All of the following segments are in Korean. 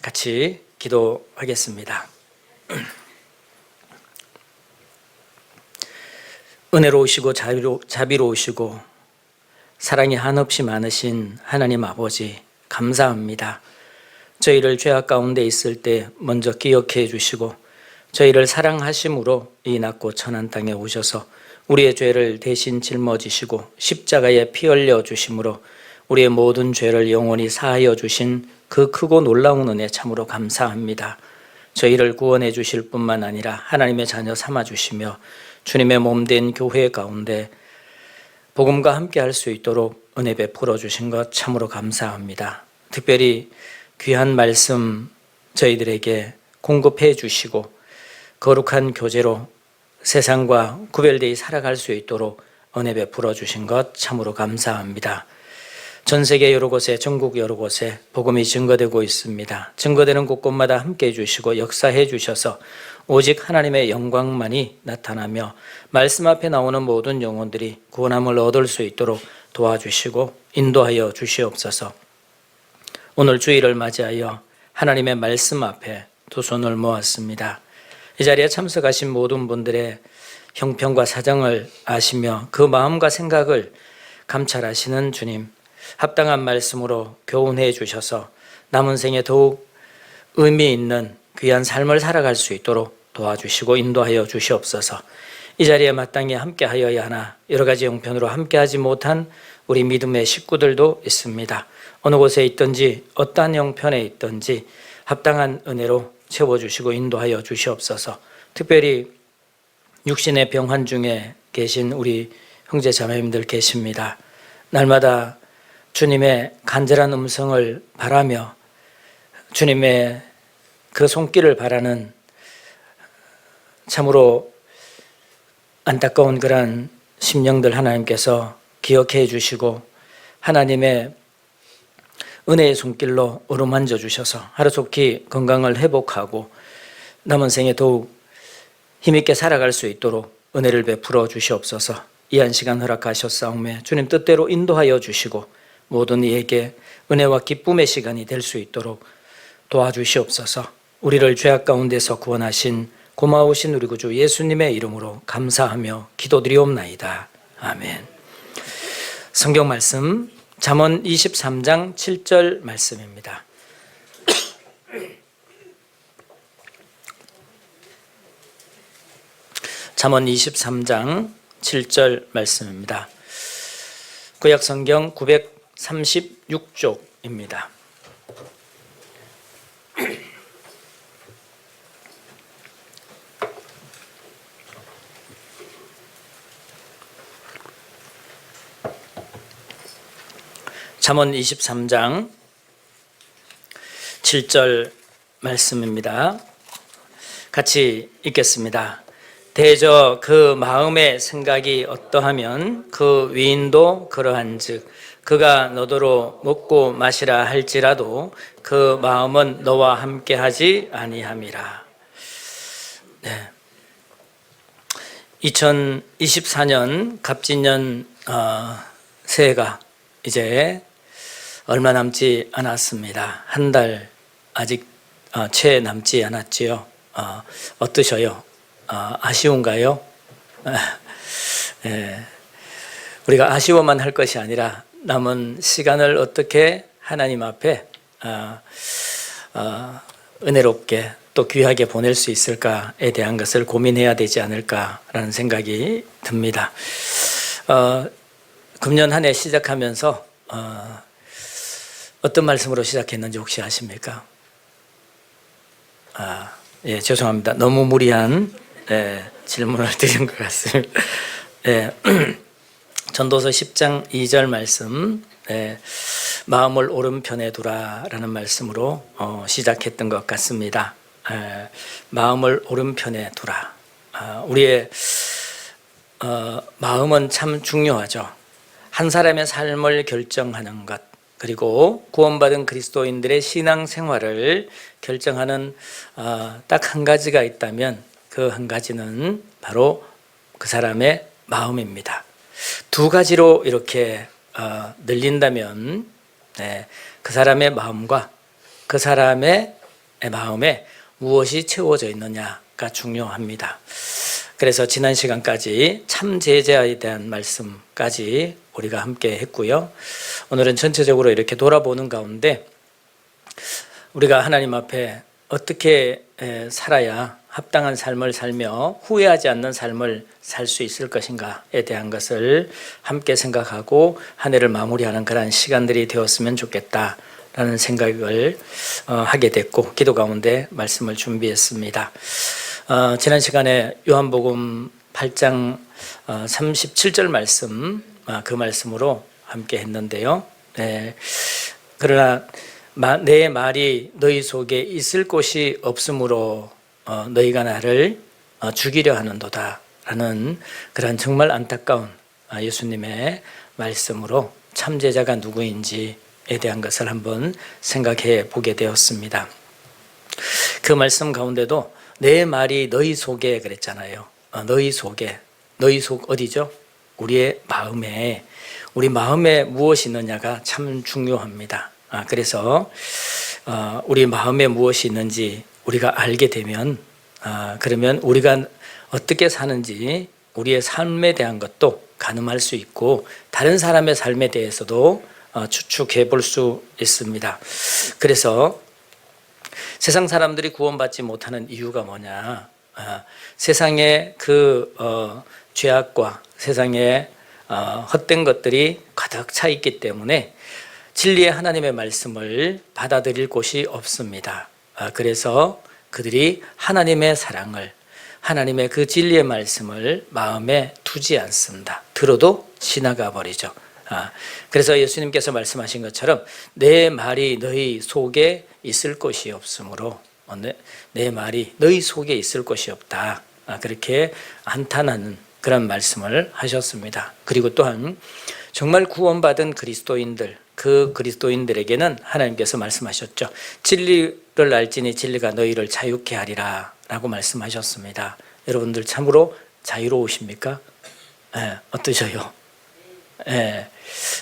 같이 기도하겠습니다. 은혜로우시고 자비로우시고 사랑이 한없이 많으신 하나님 아버지, 감사합니다. 저희를 죄악 가운데 있을 때 먼저 기억해 주시고 저희를 사랑하심으로 이 낮고 천한 땅에 오셔서 우리의 죄를 대신 짊어지시고 십자가에 피 흘려 주심으로 우리의 모든 죄를 영원히 사하여 주신 그 크고 놀라운 은혜 참으로 감사합니다. 저희를 구원해 주실 뿐만 아니라 하나님의 자녀 삼아 주시며 주님의 몸된 교회 가운데 복음과 함께 할 수 있도록 은혜 베풀어 주신 것 참으로 감사합니다. 특별히 귀한 말씀 저희들에게 공급해 주시고 거룩한 교제로 세상과 구별되어 살아갈 수 있도록 은혜 베풀어 주신 것 참으로 감사합니다. 전 세계 여러 곳에, 전국 여러 곳에 복음이 증거되고 있습니다. 증거되는 곳곳마다 함께 해주시고 역사해 주셔서 오직 하나님의 영광만이 나타나며 말씀 앞에 나오는 모든 영혼들이 구원함을 얻을 수 있도록 도와주시고 인도하여 주시옵소서. 오늘 주일을 맞이하여 하나님의 말씀 앞에 두 손을 모았습니다. 이 자리에 참석하신 모든 분들의 형편과 사정을 아시며 그 마음과 생각을 감찰하시는 주님, 합당한 말씀으로 교훈해 주셔서 남은 생에 더욱 의미 있는 귀한 삶을 살아갈 수 있도록 도와주시고 인도하여 주시옵소서. 이 자리에 마땅히 함께하여야 하나 여러 가지 형편으로 함께하지 못한 우리 믿음의 식구들도 있습니다. 어느 곳에 있든지 어떠한 형편에 있든지 합당한 은혜로 채워주시고 인도하여 주시옵소서. 특별히 육신의 병환 중에 계신 우리 형제 자매님들 계십니다. 날마다 주님의 간절한 음성을 바라며 주님의 그 손길을 바라는 참으로 안타까운 그런 심령들 하나님께서 기억해 주시고 하나님의 은혜의 손길로 어루만져 주셔서 하루속히 건강을 회복하고 남은 생에 더욱 힘있게 살아갈 수 있도록 은혜를 베풀어 주시옵소서. 이 한 시간 허락하셨사오매 주님 뜻대로 인도하여 주시고 모든 이에게 은혜와 기쁨의 시간이 될 수 있도록 도와주시옵소서. 우리를 죄악 가운데서 구원하신 고마우신 우리 구주 예수님의 이름으로 감사하며 기도드리옵나이다. 아멘. 성경 말씀 잠언 23장 7절 말씀입니다. 잠언 23장 7절 말씀입니다. 구약 성경 936쪽입니다. 잠언 23장 7절 말씀입니다. 같이 읽겠습니다. 대저 그 마음의 생각이 어떠하면 그 위인도 그러한즉 그가 너더러 먹고 마시라 할지라도 그 마음은 너와 함께하지 아니함이라. 네. 2024년 갑진년 새해가 이제 얼마 남지 않았습니다. 한 달 아직 채 남지 않았지요. 어떠셔요? 아쉬운가요? 예. 우리가 아쉬워만 할 것이 아니라 남은 시간을 어떻게 하나님 앞에 은혜롭게 또 귀하게 보낼 수 있을까에 대한 것을 고민해야 되지 않을까라는 생각이 듭니다. 금년 한 해 시작하면서 어떤 말씀으로 시작했는지 혹시 아십니까? 예, 죄송합니다. 너무 무리한 질문을 드린 것 같습니다. 전도서 10장 2절 말씀, 마음을 오른편에 두라라는 말씀으로 시작했던 것 같습니다. 마음을 오른편에 두라. 우리의 마음은 참 중요하죠. 한 사람의 삶을 결정하는 것, 그리고 구원받은 그리스도인들의 신앙생활을 결정하는 딱 한 가지가 있다면 그 한 가지는 바로 그 사람의 마음입니다. 두 가지로 이렇게 늘린다면 그 사람의 마음과 그 사람의 마음에 무엇이 채워져 있느냐가 중요합니다. 그래서 지난 시간까지 참 제자에 대한 말씀까지 우리가 함께 했고요. 오늘은 전체적으로 이렇게 돌아보는 가운데 우리가 하나님 앞에 어떻게 살아야 합당한 삶을 살며 후회하지 않는 삶을 살 수 있을 것인가에 대한 것을 함께 생각하고 한 해를 마무리하는 그런 시간들이 되었으면 좋겠다라는 생각을 하게 됐고 기도 가운데 말씀을 준비했습니다. 지난 시간에 요한복음 8장 37절 말씀 그 말씀으로 함께 했는데요. 그러나 내 말이 너희 속에 있을 곳이 없으므로 너희가 나를 죽이려 하는도다 라는 그런 정말 안타까운 예수님의 말씀으로 참제자가 누구인지에 대한 것을 한번 생각해 보게 되었습니다. 그 말씀 가운데도 내 말이 너희 속에 그랬잖아요. 너희 속에, 너희 속 어디죠? 우리의 마음에, 우리 마음에 무엇이 있느냐가 참 중요합니다. 그래서 우리 마음에 무엇이 있는지 우리가 알게 되면 그러면 우리가 어떻게 사는지 우리의 삶에 대한 것도 가늠할 수 있고 다른 사람의 삶에 대해서도 추측해 볼 수 있습니다. 그래서 세상 사람들이 구원받지 못하는 이유가 뭐냐? 세상의 그 죄악과 세상의 헛된 것들이 가득 차 있기 때문에 진리의 하나님의 말씀을 받아들일 곳이 없습니다. 그래서 그들이 하나님의 사랑을, 하나님의 그 진리의 말씀을 마음에 두지 않습니다. 들어도 지나가 버리죠. 그래서 예수님께서 말씀하신 것처럼 내 말이 너희 속에 있을 것이 없으므로 내 말이 너희 속에 있을 것이 없다. 그렇게 한탄하는 그런 말씀을 하셨습니다. 그리고 또한 정말 구원받은 그리스도인들, 그 그리스도인들에게는 하나님께서 말씀하셨죠. 진리를 알지니 진리가 너희를 자유케 하리라 라고 말씀하셨습니다. 여러분들 참으로 자유로우십니까? 어떠셔요?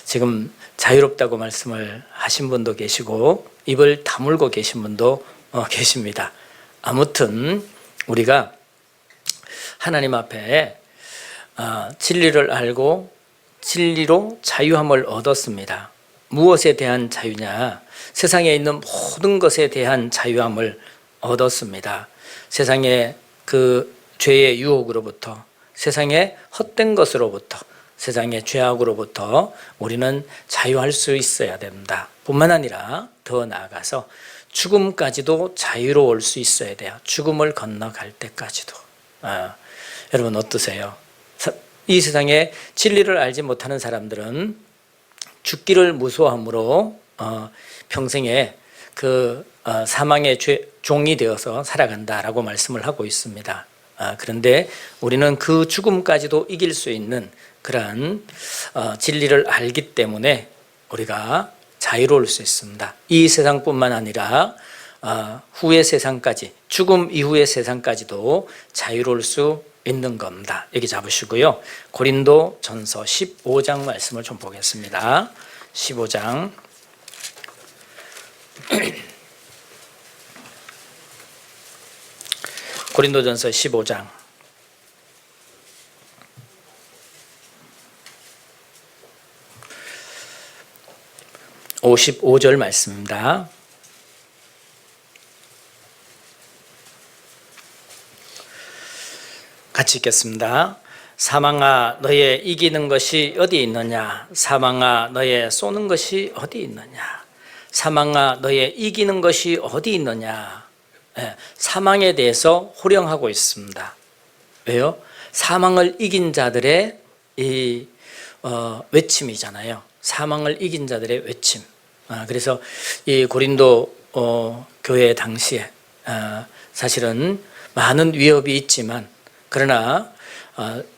지금 자유롭다고 말씀을 하신 분도 계시고 입을 다물고 계신 분도 계십니다. 아무튼 우리가 하나님 앞에 진리를 알고 진리로 자유함을 얻었습니다. 무엇에 대한 자유냐? 세상에 있는 모든 것에 대한 자유함을 얻었습니다. 세상의 그 죄의 유혹으로부터, 세상의 헛된 것으로부터, 세상의 죄악으로부터 우리는 자유할 수 있어야 됩니다. 뿐만 아니라 더 나아가서 죽음까지도 자유로울 수 있어야 돼요. 죽음을 건너갈 때까지도. 여러분 어떠세요? 이 세상에 진리를 알지 못하는 사람들은 죽기를 무서워함으로 평생에 그 사망의 종이 되어서 살아간다라고 말씀을 하고 있습니다. 그런데 우리는 그 죽음까지도 이길 수 있는 그러한 진리를 알기 때문에 우리가 자유로울 수 있습니다. 이 세상뿐만 아니라 후의 세상까지, 죽음 이후의 세상까지도 자유로울 수 있는 겁니다. 여기 잡으시고요. 고린도 전서 15장 말씀을 좀 보겠습니다. 15장 고린도전서 15장 55절 말씀입니다. 같이 읽겠습니다. 사망아 너의 이기는 것이 어디 있느냐? 사망아 너의 쏘는 것이 어디 있느냐? 사망아 너의 이기는 것이 어디 있느냐? 사망에 대해서 호령하고 있습니다. 왜요? 사망을 이긴 자들의 이 외침이잖아요. 사망을 이긴 자들의 외침. 그래서 이 고린도 교회 당시에 사실은 많은 위협이 있지만 그러나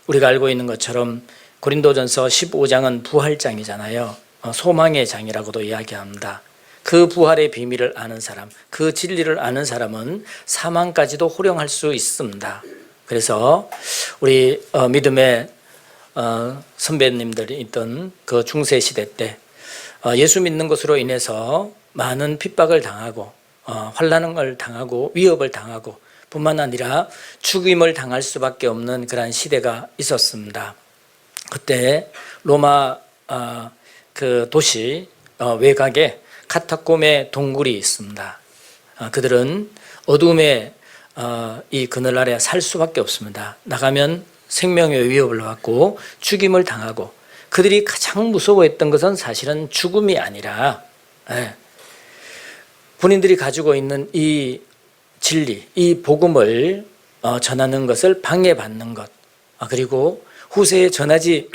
우리가 알고 있는 것처럼 고린도전서 15장은 부활장이잖아요. 소망의 장이라고도 이야기합니다. 그 부활의 비밀을 아는 사람, 그 진리를 아는 사람은 사망까지도 호령할 수 있습니다. 그래서 우리 믿음의 선배님들이 있던 그 중세 시대 때 예수 믿는 것으로 인해서 많은 핍박을 당하고 환난을 당하고 위협을 당하고 뿐만 아니라 죽임을 당할 수밖에 없는 그러한 시대가 있었습니다. 그때 로마 그 도시 외곽에 카타콤의 동굴이 있습니다. 그들은 어둠의 이 그늘 아래 살 수밖에 없습니다. 나가면 생명의 위협을 받고 죽임을 당하고, 그들이 가장 무서워했던 것은 사실은 죽음이 아니라 본인들이 가지고 있는 이 진리, 이 복음을 전하는 것을 방해받는 것, 그리고 후세에 전하지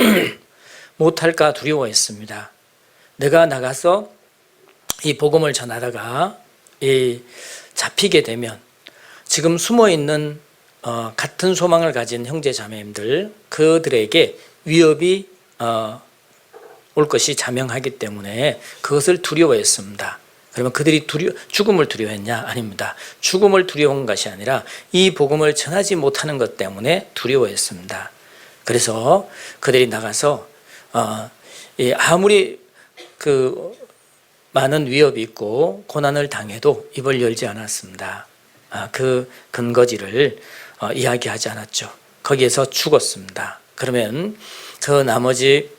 못할까 두려워했습니다. 내가 나가서 이 복음을 전하다가 잡히게 되면 지금 숨어있는 같은 소망을 가진 형제 자매님들, 그들에게 위협이 올 것이 자명하기 때문에 그것을 두려워했습니다. 그러면 그들이 죽음을 두려워했냐? 아닙니다. 죽음을 두려운 것이 아니라 이 복음을 전하지 못하는 것 때문에 두려워했습니다. 그래서 그들이 나가서 아무리 그 많은 위협이 있고 고난을 당해도 입을 열지 않았습니다. 그 근거지를 이야기하지 않았죠. 거기에서 죽었습니다. 그러면 그 나머지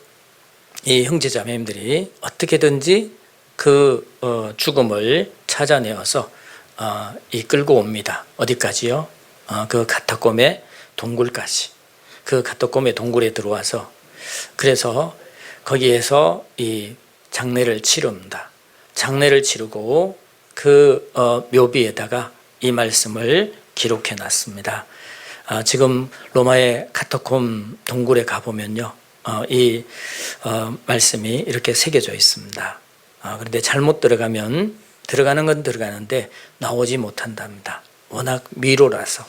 이 형제자매님들이 어떻게든지 그 죽음을 찾아내어서 이끌고 옵니다. 어디까지요? 그 카타콤의 동굴까지. 그 카타콤의 동굴에 들어와서, 그래서 거기에서 이 장례를 치릅니다. 장례를 치르고 그 묘비에다가 이 말씀을 기록해 놨습니다. 지금 로마의 카타콤 동굴에 가보면요, 이 말씀이 이렇게 새겨져 있습니다. 그런데 잘못 들어가면 들어가는 건 들어가는데 나오지 못한답니다. 워낙 미로라서.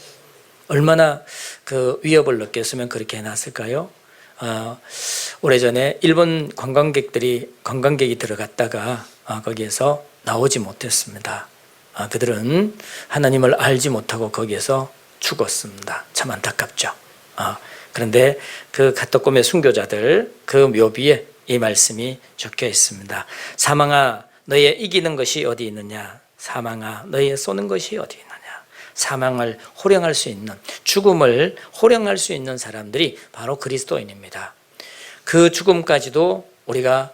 얼마나 그 위협을 느꼈으면 그렇게 해놨을까요? 오래전에 일본 관광객이 들어갔다가 거기에서 나오지 못했습니다. 그들은 하나님을 알지 못하고 거기에서 죽었습니다. 참 안타깝죠. 그런데 그 카타콤의 순교자들 그 묘비에 이 말씀이 적혀 있습니다. 사망아 너의 이기는 것이 어디 있느냐? 사망아 너의 쏘는 것이 어디 있느냐? 사망을 호령할 수 있는, 죽음을 호령할 수 있는 사람들이 바로 그리스도인입니다. 그 죽음까지도 우리가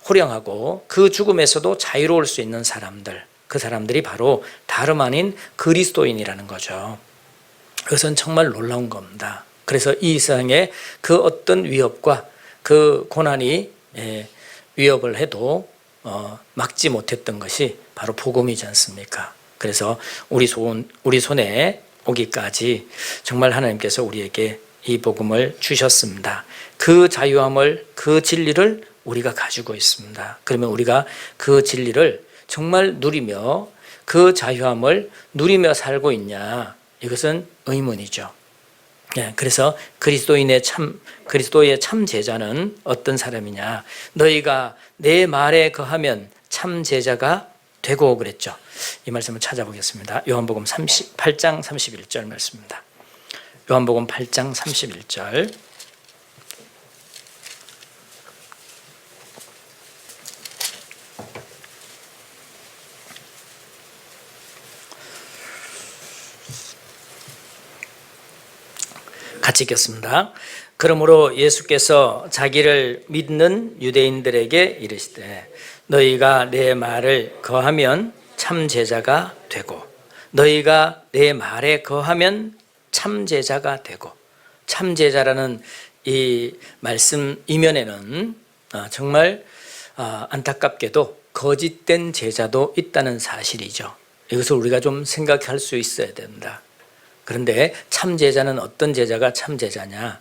호령하고 그 죽음에서도 자유로울 수 있는 사람들, 그 사람들이 바로 다름 아닌 그리스도인이라는 거죠. 그것은 정말 놀라운 겁니다. 그래서 이 세상에 그 어떤 위협과 그 고난이 위협을 해도 막지 못했던 것이 바로 복음이지 않습니까? 그래서 우리 손에 오기까지 정말 하나님께서 우리에게 이 복음을 주셨습니다. 그 자유함을, 그 진리를 우리가 가지고 있습니다. 그러면 우리가 그 진리를 정말 누리며 그 자유함을 누리며 살고 있냐? 이것은 의문이죠. 그래서 그리스도의 참 제자는 어떤 사람이냐? 너희가 내 말에 거하면 참 제자가 되고 그랬죠. 이 말씀을 찾아보겠습니다. 요한복음 8장 31절 말씀입니다. 요한복음 8장 31절. 같이 읽겠습니다. 그러므로 예수께서 자기를 믿는 유대인들에게 이르시되 너희가 내 말을 거하면 참 제자가 되고 너희가 내 말에 거하면 참 제자가 되고, 참 제자라는 이 말씀 이면에는 정말 안타깝게도 거짓된 제자도 있다는 사실이죠. 이것을 우리가 좀 생각할 수 있어야 됩니다. 그런데 참 제자는 어떤 제자가 참 제자냐?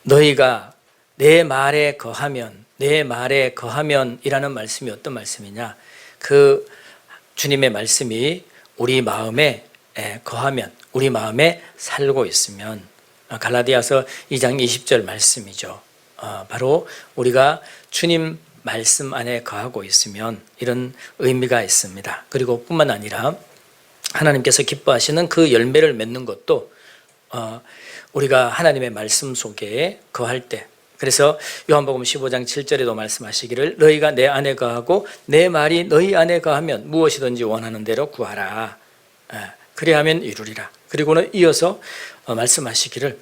너희가 내 말에 거하면, 내 말에 거하면 이라는 말씀이 어떤 말씀이냐? 그 주님의 말씀이 우리 마음에 거하면, 우리 마음에 살고 있으면, 갈라디아서 2장 20절 말씀이죠. 바로 우리가 주님 말씀 안에 거하고 있으면 이런 의미가 있습니다. 그리고 뿐만 아니라 하나님께서 기뻐하시는 그 열매를 맺는 것도 우리가 하나님의 말씀 속에 거할 때, 그래서 요한복음 15장 7절에도 말씀하시기를 너희가 내 안에 거하고 내 말이 너희 안에 거하면 무엇이든지 원하는 대로 구하라. 그래야 하면 이루리라. 그리고는 이어서 말씀하시기를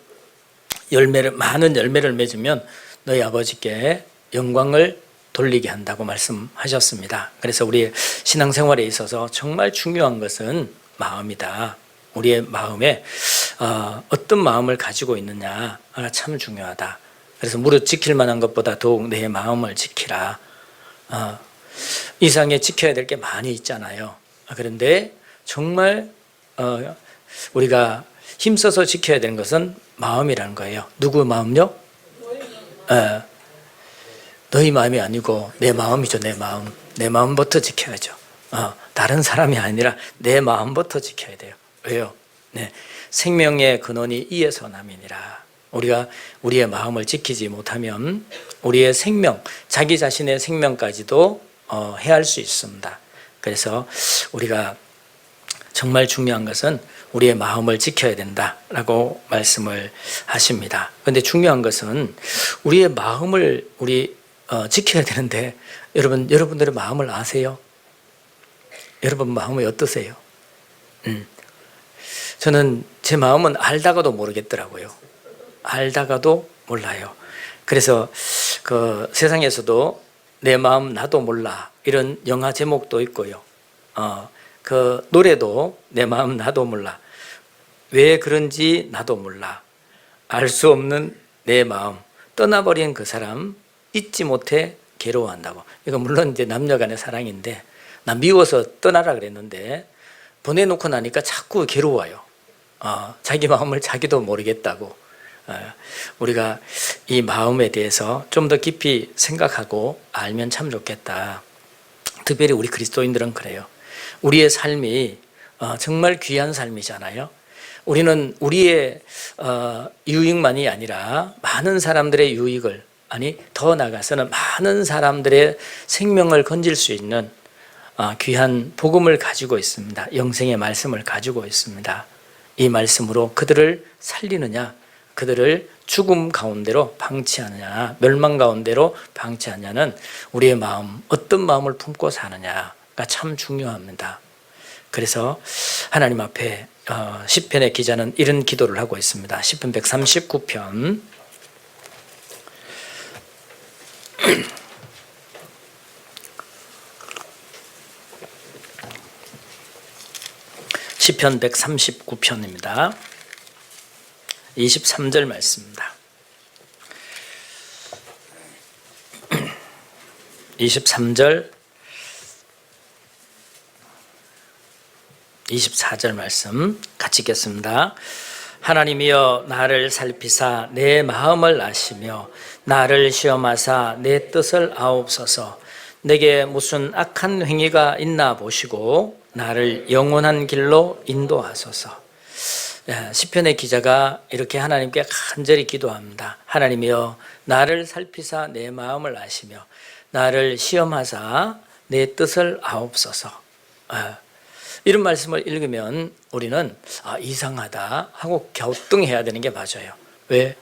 많은 열매를 맺으면 너희 아버지께 영광을 돌리게 한다고 말씀하셨습니다. 그래서 우리의 신앙생활에 있어서 정말 중요한 것은 마음이다. 우리의 마음에 어떤 마음을 가지고 있느냐가 참 중요하다. 그래서 무릇 지킬 만한 것보다 더욱 내 마음을 지키라. 이 세상에 지켜야 될 게 많이 있잖아요. 그런데 정말 우리가 힘써서 지켜야 되는 것은 마음이라는 거예요. 누구 마음요? 너희 마음이 아니고 내 마음이죠. 내 마음. 내 마음부터 지켜야죠. 다른 사람이 아니라 내 마음부터 지켜야 돼요. 왜요? 네. 생명의 근원이 이에서 남이니라. 우리가 우리의 마음을 지키지 못하면 우리의 생명, 자기 자신의 생명까지도 해할 수 있습니다. 그래서 우리가 정말 중요한 것은 우리의 마음을 지켜야 된다라고 말씀을 하십니다. 그런데 중요한 것은 우리의 마음을 지켜야 되는데 여러분들의 마음을 아세요? 여러분 마음이 어떠세요? 저는 제 마음은 알다가도 모르겠더라고요. 알다가도 몰라요. 그래서 그 세상에서도 내 마음 나도 몰라 이런 영화 제목도 있고요. 그 노래도 내 마음 나도 몰라. 왜 그런지 나도 몰라. 알 수 없는 내 마음. 떠나버린 그 사람 잊지 못해 괴로워한다고. 이거 물론 이제 남녀 간의 사랑인데 나 미워서 떠나라 그랬는데 보내놓고 나니까 자꾸 괴로워요. 자기 마음을 자기도 모르겠다고. 우리가 이 마음에 대해서 좀 더 깊이 생각하고 알면 참 좋겠다. 특별히 우리 그리스도인들은 그래요. 우리의 삶이 정말 귀한 삶이잖아요. 우리는 우리의 유익만이 아니라 많은 사람들의 유익을, 아니 더 나아가서는 많은 사람들의 생명을 건질 수 있는 귀한 복음을 가지고 있습니다. 영생의 말씀을 가지고 있습니다. 이 말씀으로 그들을 살리느냐, 그들을 죽음 가운데로 방치하느냐, 멸망 가운데로 방치하느냐는 우리의 마음, 어떤 마음을 품고 사느냐가 참 중요합니다. 그래서 하나님 앞에 시편의 기자는 이런 기도를 하고 있습니다. 시편 139편 시편 139편입니다. 23절 말씀입니다. 23절 24절 말씀 같이 읽겠습니다. 하나님이여 나를 살피사 내 마음을 아시며 나를 시험하사 내 뜻을 아옵소서. 내게 무슨 악한 행위가 있나 보시고 나를 영원한 길로 인도하소서. 시편의 기자가 이렇게 하나님께 간절히 기도합니다. 하나님이여 나를 살피사 내 마음을 아시며 나를 시험하사 내 뜻을 아옵소서. 이런 말씀을 읽으면 우리는 이상하다 하고 갸우뚱해야 되는 게 맞아요. 왜?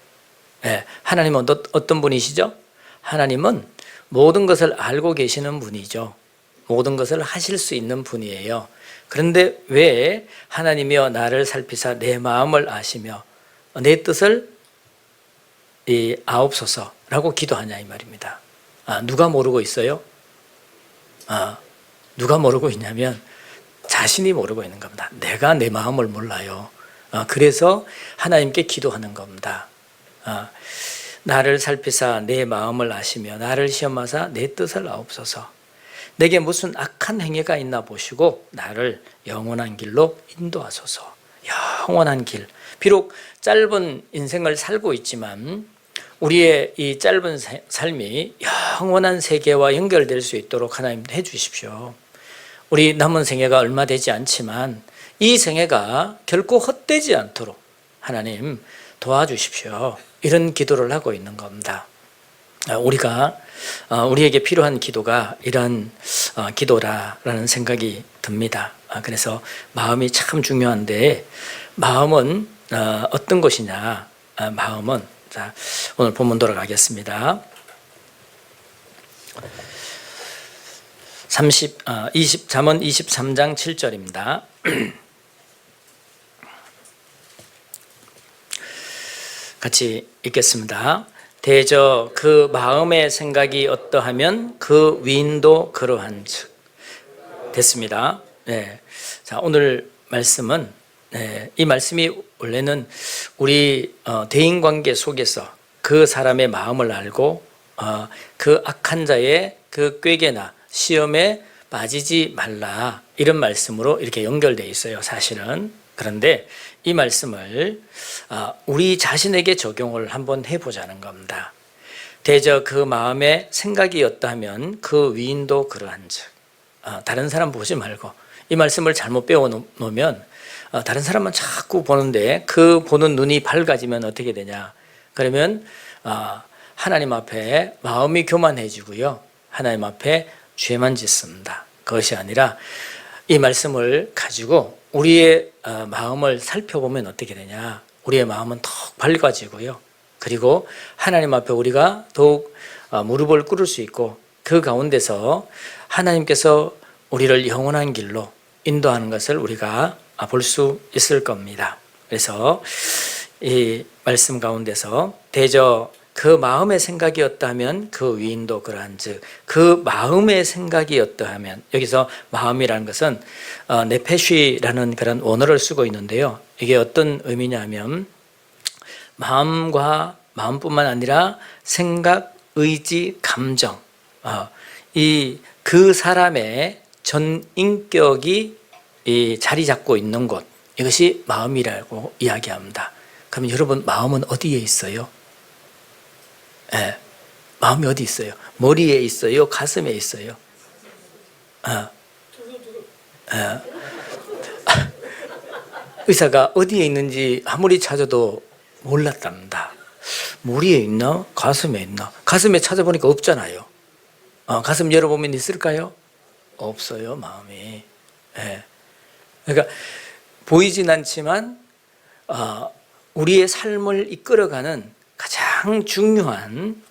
하나님은 어떤 분이시죠? 하나님은 모든 것을 알고 계시는 분이죠. 모든 것을 하실 수 있는 분이에요. 그런데 왜 하나님이여 나를 살피사 내 마음을 아시며 내 뜻을 아옵소서라고 기도하냐 이 말입니다. 누가 모르고 있어요? 누가 모르고 있냐면 자신이 모르고 있는 겁니다. 내가 내 마음을 몰라요. 그래서 하나님께 기도하는 겁니다. 나를 살피사 내 마음을 아시며 나를 시험하사 내 뜻을 아옵소서. 내게 무슨 악한 행위가 있나 보시고 나를 영원한 길로 인도하소서. 영원한 길. 비록 짧은 인생을 살고 있지만 우리의 이 짧은 삶이 영원한 세계와 연결될 수 있도록 하나님 해주십시오. 우리 남은 생애가 얼마 되지 않지만 이 생애가 결코 헛되지 않도록 하나님 도와주십시오. 이런 기도를 하고 있는 겁니다. 우리에게 필요한 기도가 이런 기도라는 생각이 듭니다. 그래서 마음이 참 중요한데 마음은 어떤 것이냐? 마음은 자, 오늘 본문 돌아가겠습니다. 잠언 23장 7절입니다. 같이 읽겠습니다. 대저 그 마음의 생각이 어떠하면 그 위인도 그러한즉. 됐습니다. 네. 자, 오늘 말씀은 이 말씀이 원래는 우리 대인관계 속에서 그 사람의 마음을 알고 그 악한 자의 그 꾀게나 시험에 빠지지 말라, 이런 말씀으로 이렇게 연결되어 있어요, 사실은. 그런데 이 말씀을 우리 자신에게 적용을 한번 해보자는 겁니다. 대저 그 마음의 생각이 어떠하면 그 위인도 그러한즉. 다른 사람 보지 말고 이 말씀을 잘못 배워놓으면 다른 사람만 자꾸 보는데 그 보는 눈이 밝아지면 어떻게 되냐, 그러면 하나님 앞에 마음이 교만해지고요, 하나님 앞에 죄만 짓습니다. 그것이 아니라 이 말씀을 가지고 우리의 마음을 살펴보면 어떻게 되냐, 우리의 마음은 더욱 밝아지고요, 그리고 하나님 앞에 우리가 더욱 무릎을 꿇을 수 있고 그 가운데서 하나님께서 우리를 영원한 길로 인도하는 것을 우리가 볼 수 있을 겁니다. 그래서 이 말씀 가운데서 대저 그 마음의 생각이 어떠하면 그 위인도 그러한즉. 그 마음의 생각이 어떠하면, 여기서 마음이라는 것은 네페쉬라는 그런 원어를 쓰고 있는데요, 이게 어떤 의미냐면 마음뿐만 아니라 생각, 의지, 감정, 이 그 사람의 전 인격이 자리 잡고 있는 곳, 이것이 마음이라고 이야기합니다. 그러면 여러분, 마음은 어디에 있어요? 마음이 어디 있어요? 머리에 있어요? 가슴에 있어요? 의사가 어디에 있는지 아무리 찾아도 몰랐답니다. 머리에 있나? 가슴에 있나? 가슴에 찾아보니까 없잖아요. 가슴 열어보면 있을까요? 없어요, 마음이. 그러니까 보이진 않지만 우리의 삶을 이끌어가는 가장 중요한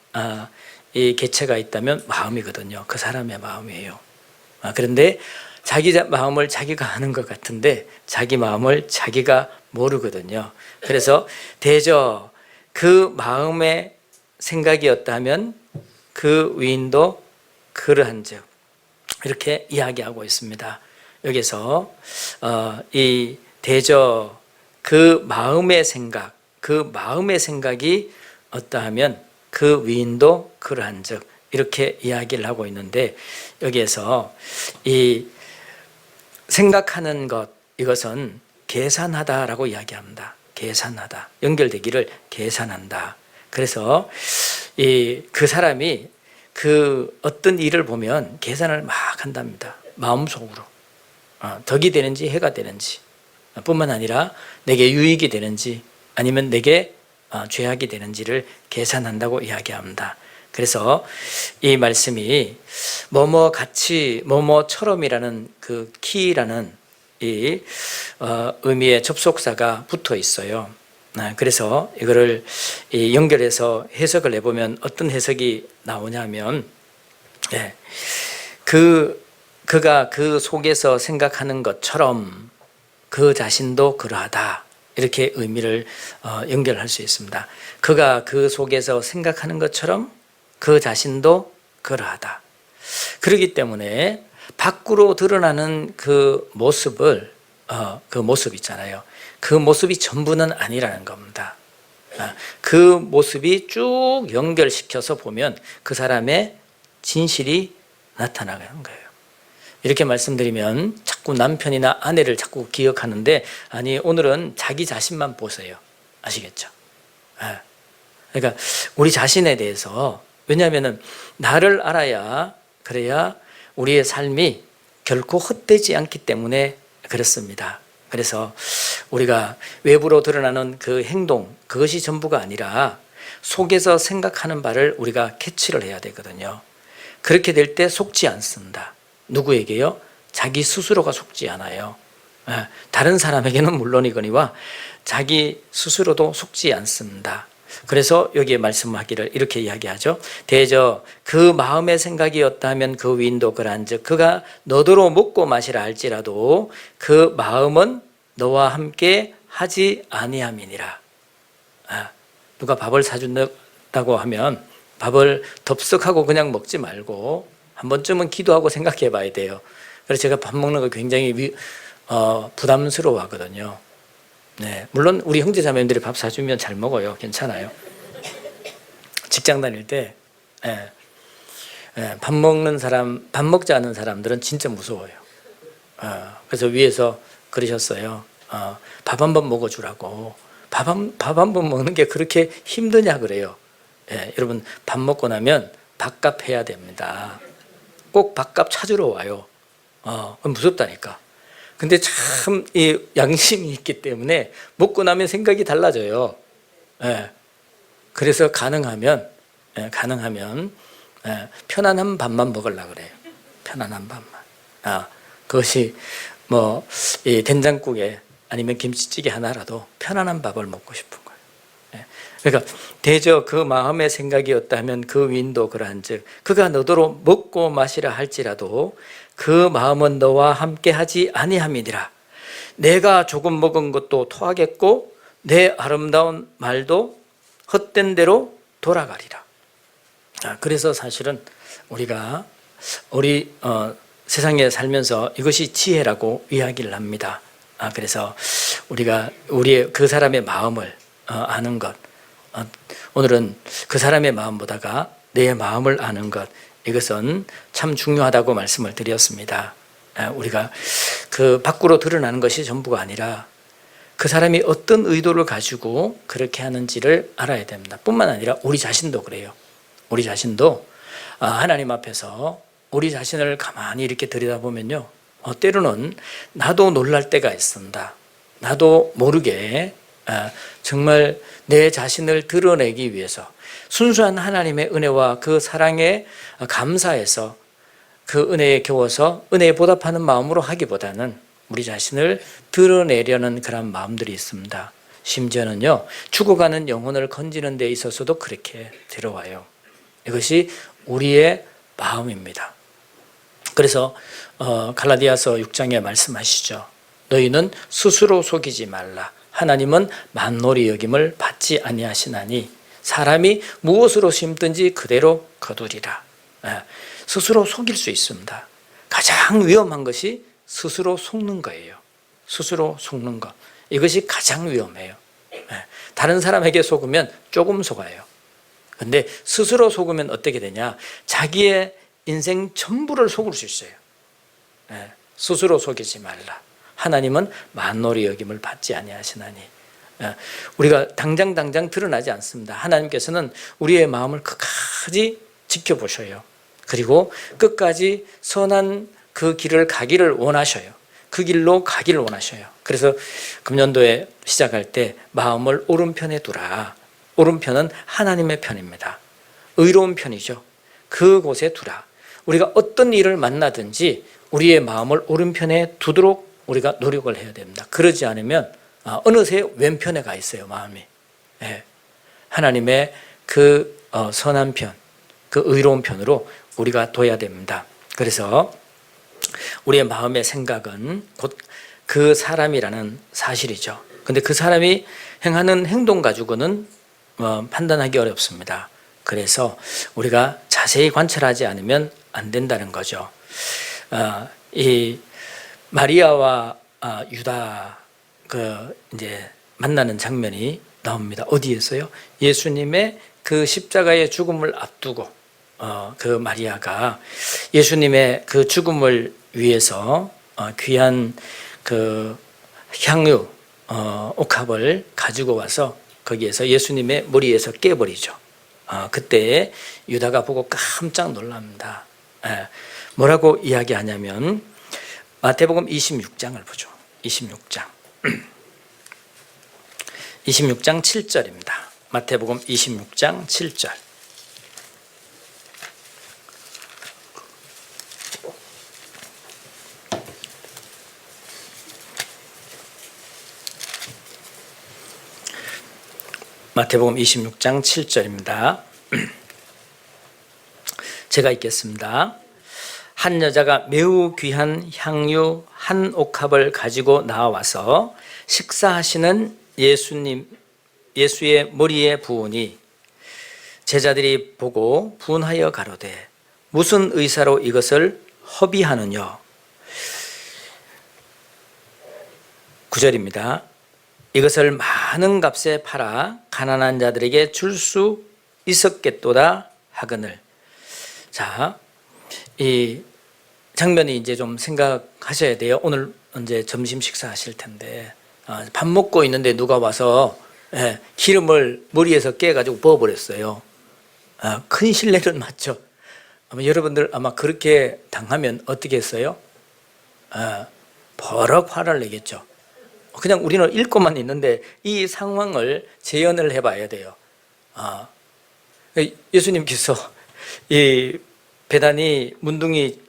이 개체가 있다면 마음이거든요. 그 사람의 마음이에요. 그런데 자기 마음을 자기가 아는 것 같은데 자기 마음을 자기가 모르거든요. 그래서 대저 그 마음의 생각이었다면 그 위인도 그러한즉, 이렇게 이야기하고 있습니다. 여기서 이 대저 그 마음의 생각, 그 마음의 생각이 어떠하면 그 위인도 그러한즉, 이렇게 이야기를 하고 있는데, 여기에서 이 생각하는 것, 이것은 계산하다라고 이야기합니다. 계산하다, 연결되기를 계산한다. 그래서 그 사람이 그 어떤 일을 보면 계산을 막 한답니다. 마음속으로 덕이 되는지 해가 되는지, 뿐만 아니라 내게 유익이 되는지 아니면 내게 죄악이 되는지를 계산한다고 이야기합니다. 그래서 이 말씀이 뭐뭐 같이 뭐뭐처럼이라는 그 키라는 이 의미의 접속사가 붙어 있어요. 그래서 이거를 연결해서 해석을 해보면 어떤 해석이 나오냐면, 그가 그 속에서 생각하는 것처럼 그 자신도 그러하다, 이렇게 의미를 연결할 수 있습니다. 그가 그 속에서 생각하는 것처럼 그 자신도 그러하다. 그렇기 때문에 밖으로 드러나는 그 모습을 그 모습 있잖아요. 그 모습이 전부는 아니라는 겁니다. 그 모습이 쭉 연결시켜서 보면 그 사람의 진실이 나타나는 거예요. 이렇게 말씀드리면 자꾸 남편이나 아내를 자꾸 기억하는데, 아니, 오늘은 자기 자신만 보세요. 아시겠죠? 그러니까 우리 자신에 대해서, 왜냐하면 나를 알아야, 그래야 우리의 삶이 결코 헛되지 않기 때문에 그렇습니다. 그래서 우리가 외부로 드러나는 그 행동, 그것이 전부가 아니라 속에서 생각하는 바를 우리가 캐치를 해야 되거든요. 그렇게 될 때 속지 않습니다. 누구에게요? 자기 스스로가 속지 않아요. 다른 사람에게는 물론이거니와 자기 스스로도 속지 않습니다. 그래서 여기에 말씀하기를 이렇게 이야기하죠. 대저 그 마음의 생각이었다면 그 위인도 그러한즉 그가 너더러 먹고 마시라 할지라도 그 마음은 너와 함께 하지 아니함이니라. 누가 밥을 사준다고 하면 밥을 덥석하고 그냥 먹지 말고 한 번쯤은 기도하고 생각해 봐야 돼요. 그래서 제가 밥 먹는 거 굉장히 부담스러워 하거든요. 네, 물론 우리 형제자매들이 밥 사주면 잘 먹어요. 괜찮아요. 직장 다닐 때 밥 먹는 사람, 밥 먹지 않은 사람들은 진짜 무서워요. 그래서 위에서 그러셨어요. 밥 한 번 먹어주라고. 밥 한 번 먹는 게 그렇게 힘드냐 그래요. 여러분 밥 먹고 나면 밥값 해야 됩니다. 꼭 밥값 찾으러 와요. 무섭다니까. 근데 참 이 양심이 있기 때문에 먹고 나면 생각이 달라져요. 그래서 가능하면 편안한 밥만 먹으려고 그래요. 편안한 밥만. 그것이 뭐 이 된장국에 아니면 김치찌개 하나라도 편안한 밥을 먹고 싶은 거예요. 그러니까 대저 그 마음의 생각이었다면 그 위인도 그러한즉 그가 너더러 먹고 마시라 할지라도 그 마음은 너와 함께 하지 아니함이니라. 내가 조금 먹은 것도 토하겠고 내 아름다운 말도 헛된 대로 돌아가리라. 그래서 사실은 우리가 우리 세상에 살면서 이것이 지혜라고 이야기를 합니다. 그래서 우리가 우리의 그 사람의 마음을 아는 것, 오늘은 그 사람의 마음보다가 내 마음을 아는 것, 이것은 참 중요하다고 말씀을 드렸습니다. 우리가 그 밖으로 드러나는 것이 전부가 아니라 그 사람이 어떤 의도를 가지고 그렇게 하는지를 알아야 됩니다. 뿐만 아니라 우리 자신도 그래요. 우리 자신도 하나님 앞에서 우리 자신을 가만히 이렇게 들여다보면요, 때로는 나도 놀랄 때가 있습니다. 나도 모르게 정말 내 자신을 드러내기 위해서 순수한 하나님의 은혜와 그 사랑에 감사해서 그 은혜에 겨워서 은혜에 보답하는 마음으로 하기보다는 우리 자신을 드러내려는 그런 마음들이 있습니다. 심지어는요, 죽어가는 영혼을 건지는 데 있어서도 그렇게 들어와요. 이것이 우리의 마음입니다. 그래서 갈라디아서 6장에 말씀하시죠. 너희는 스스로 속이지 말라. 하나님은 만놀이 여김을 받지 아니하시나니 사람이 무엇으로 심든지 그대로 거두리라. 스스로 속일 수 있습니다. 가장 위험한 것이 스스로 속는 거예요. 스스로 속는 것. 이것이 가장 위험해요. 다른 사람에게 속으면 조금 속아요. 근데 스스로 속으면 어떻게 되냐? 자기의 인생 전부를 속을 수 있어요. 스스로 속이지 말라. 하나님은 만놀이 여김을 받지 아니하시나니. 우리가 당장 드러나지 않습니다. 하나님께서는 우리의 마음을 끝까지 지켜보셔요. 그리고 끝까지 선한 그 길을 가기를 원하셔요. 그 길로 가기를 원하셔요. 그래서 금년도에 시작할 때 마음을 오른편에 두라. 오른편은 하나님의 편입니다. 의로운 편이죠. 그곳에 두라. 우리가 어떤 일을 만나든지 우리의 마음을 오른편에 두도록 우리가 노력을 해야 됩니다. 그러지 않으면 어느새 왼편에 가 있어요, 마음이. 하나님의 그 선한 편, 그 의로운 편으로 우리가 둬야 됩니다. 그래서 우리의 마음의 생각은 곧 그 사람이라는 사실이죠. 근데 그 사람이 행하는 행동 가지고는 판단하기 어렵습니다. 그래서 우리가 자세히 관찰하지 않으면 안 된다는 거죠. 이 마리아와 유다 이제 만나는 장면이 나옵니다. 어디에서요? 예수님의 그 십자가의 죽음을 앞두고 그 마리아가 예수님의 그 죽음을 위해서 귀한 그 향유 옥합을 가지고 와서 거기에서 예수님의 머리에서 깨버리죠. 그때 유다가 보고 깜짝 놀랍니다. 뭐라고 이야기하냐면 마태복음 26장을 보죠. 26장 7절입니다. 마태복음 26장 7절. 마태복음 26장 7절입니다. 제가 읽겠습니다. 한 여자가 매우 귀한 향유 한 옥합을 가지고 나와서 식사하시는 예수의 머리에 부으니 제자들이 보고 분하여 가로되 무슨 의사로 이것을 허비하느냐. 9절입니다. 이것을 많은 값에 팔아 가난한 자들에게 줄 수 있었겠도다 하거늘. 자, 이 장면이 이제 좀 생각하셔야 돼요. 오늘 이제 점심 식사하실 텐데 밥 먹고 있는데 누가 와서 기름을 머리에서 깨가지고 부어버렸어요. 큰 실례는 맞죠. 아마 여러분들 아마 그렇게 당하면 어떻게 했어요? 버럭 화를 내겠죠. 그냥 우리는 읽고만 있는데 이 상황을 재현을 해봐야 돼요. 예수님께서 이 베다니 문둥이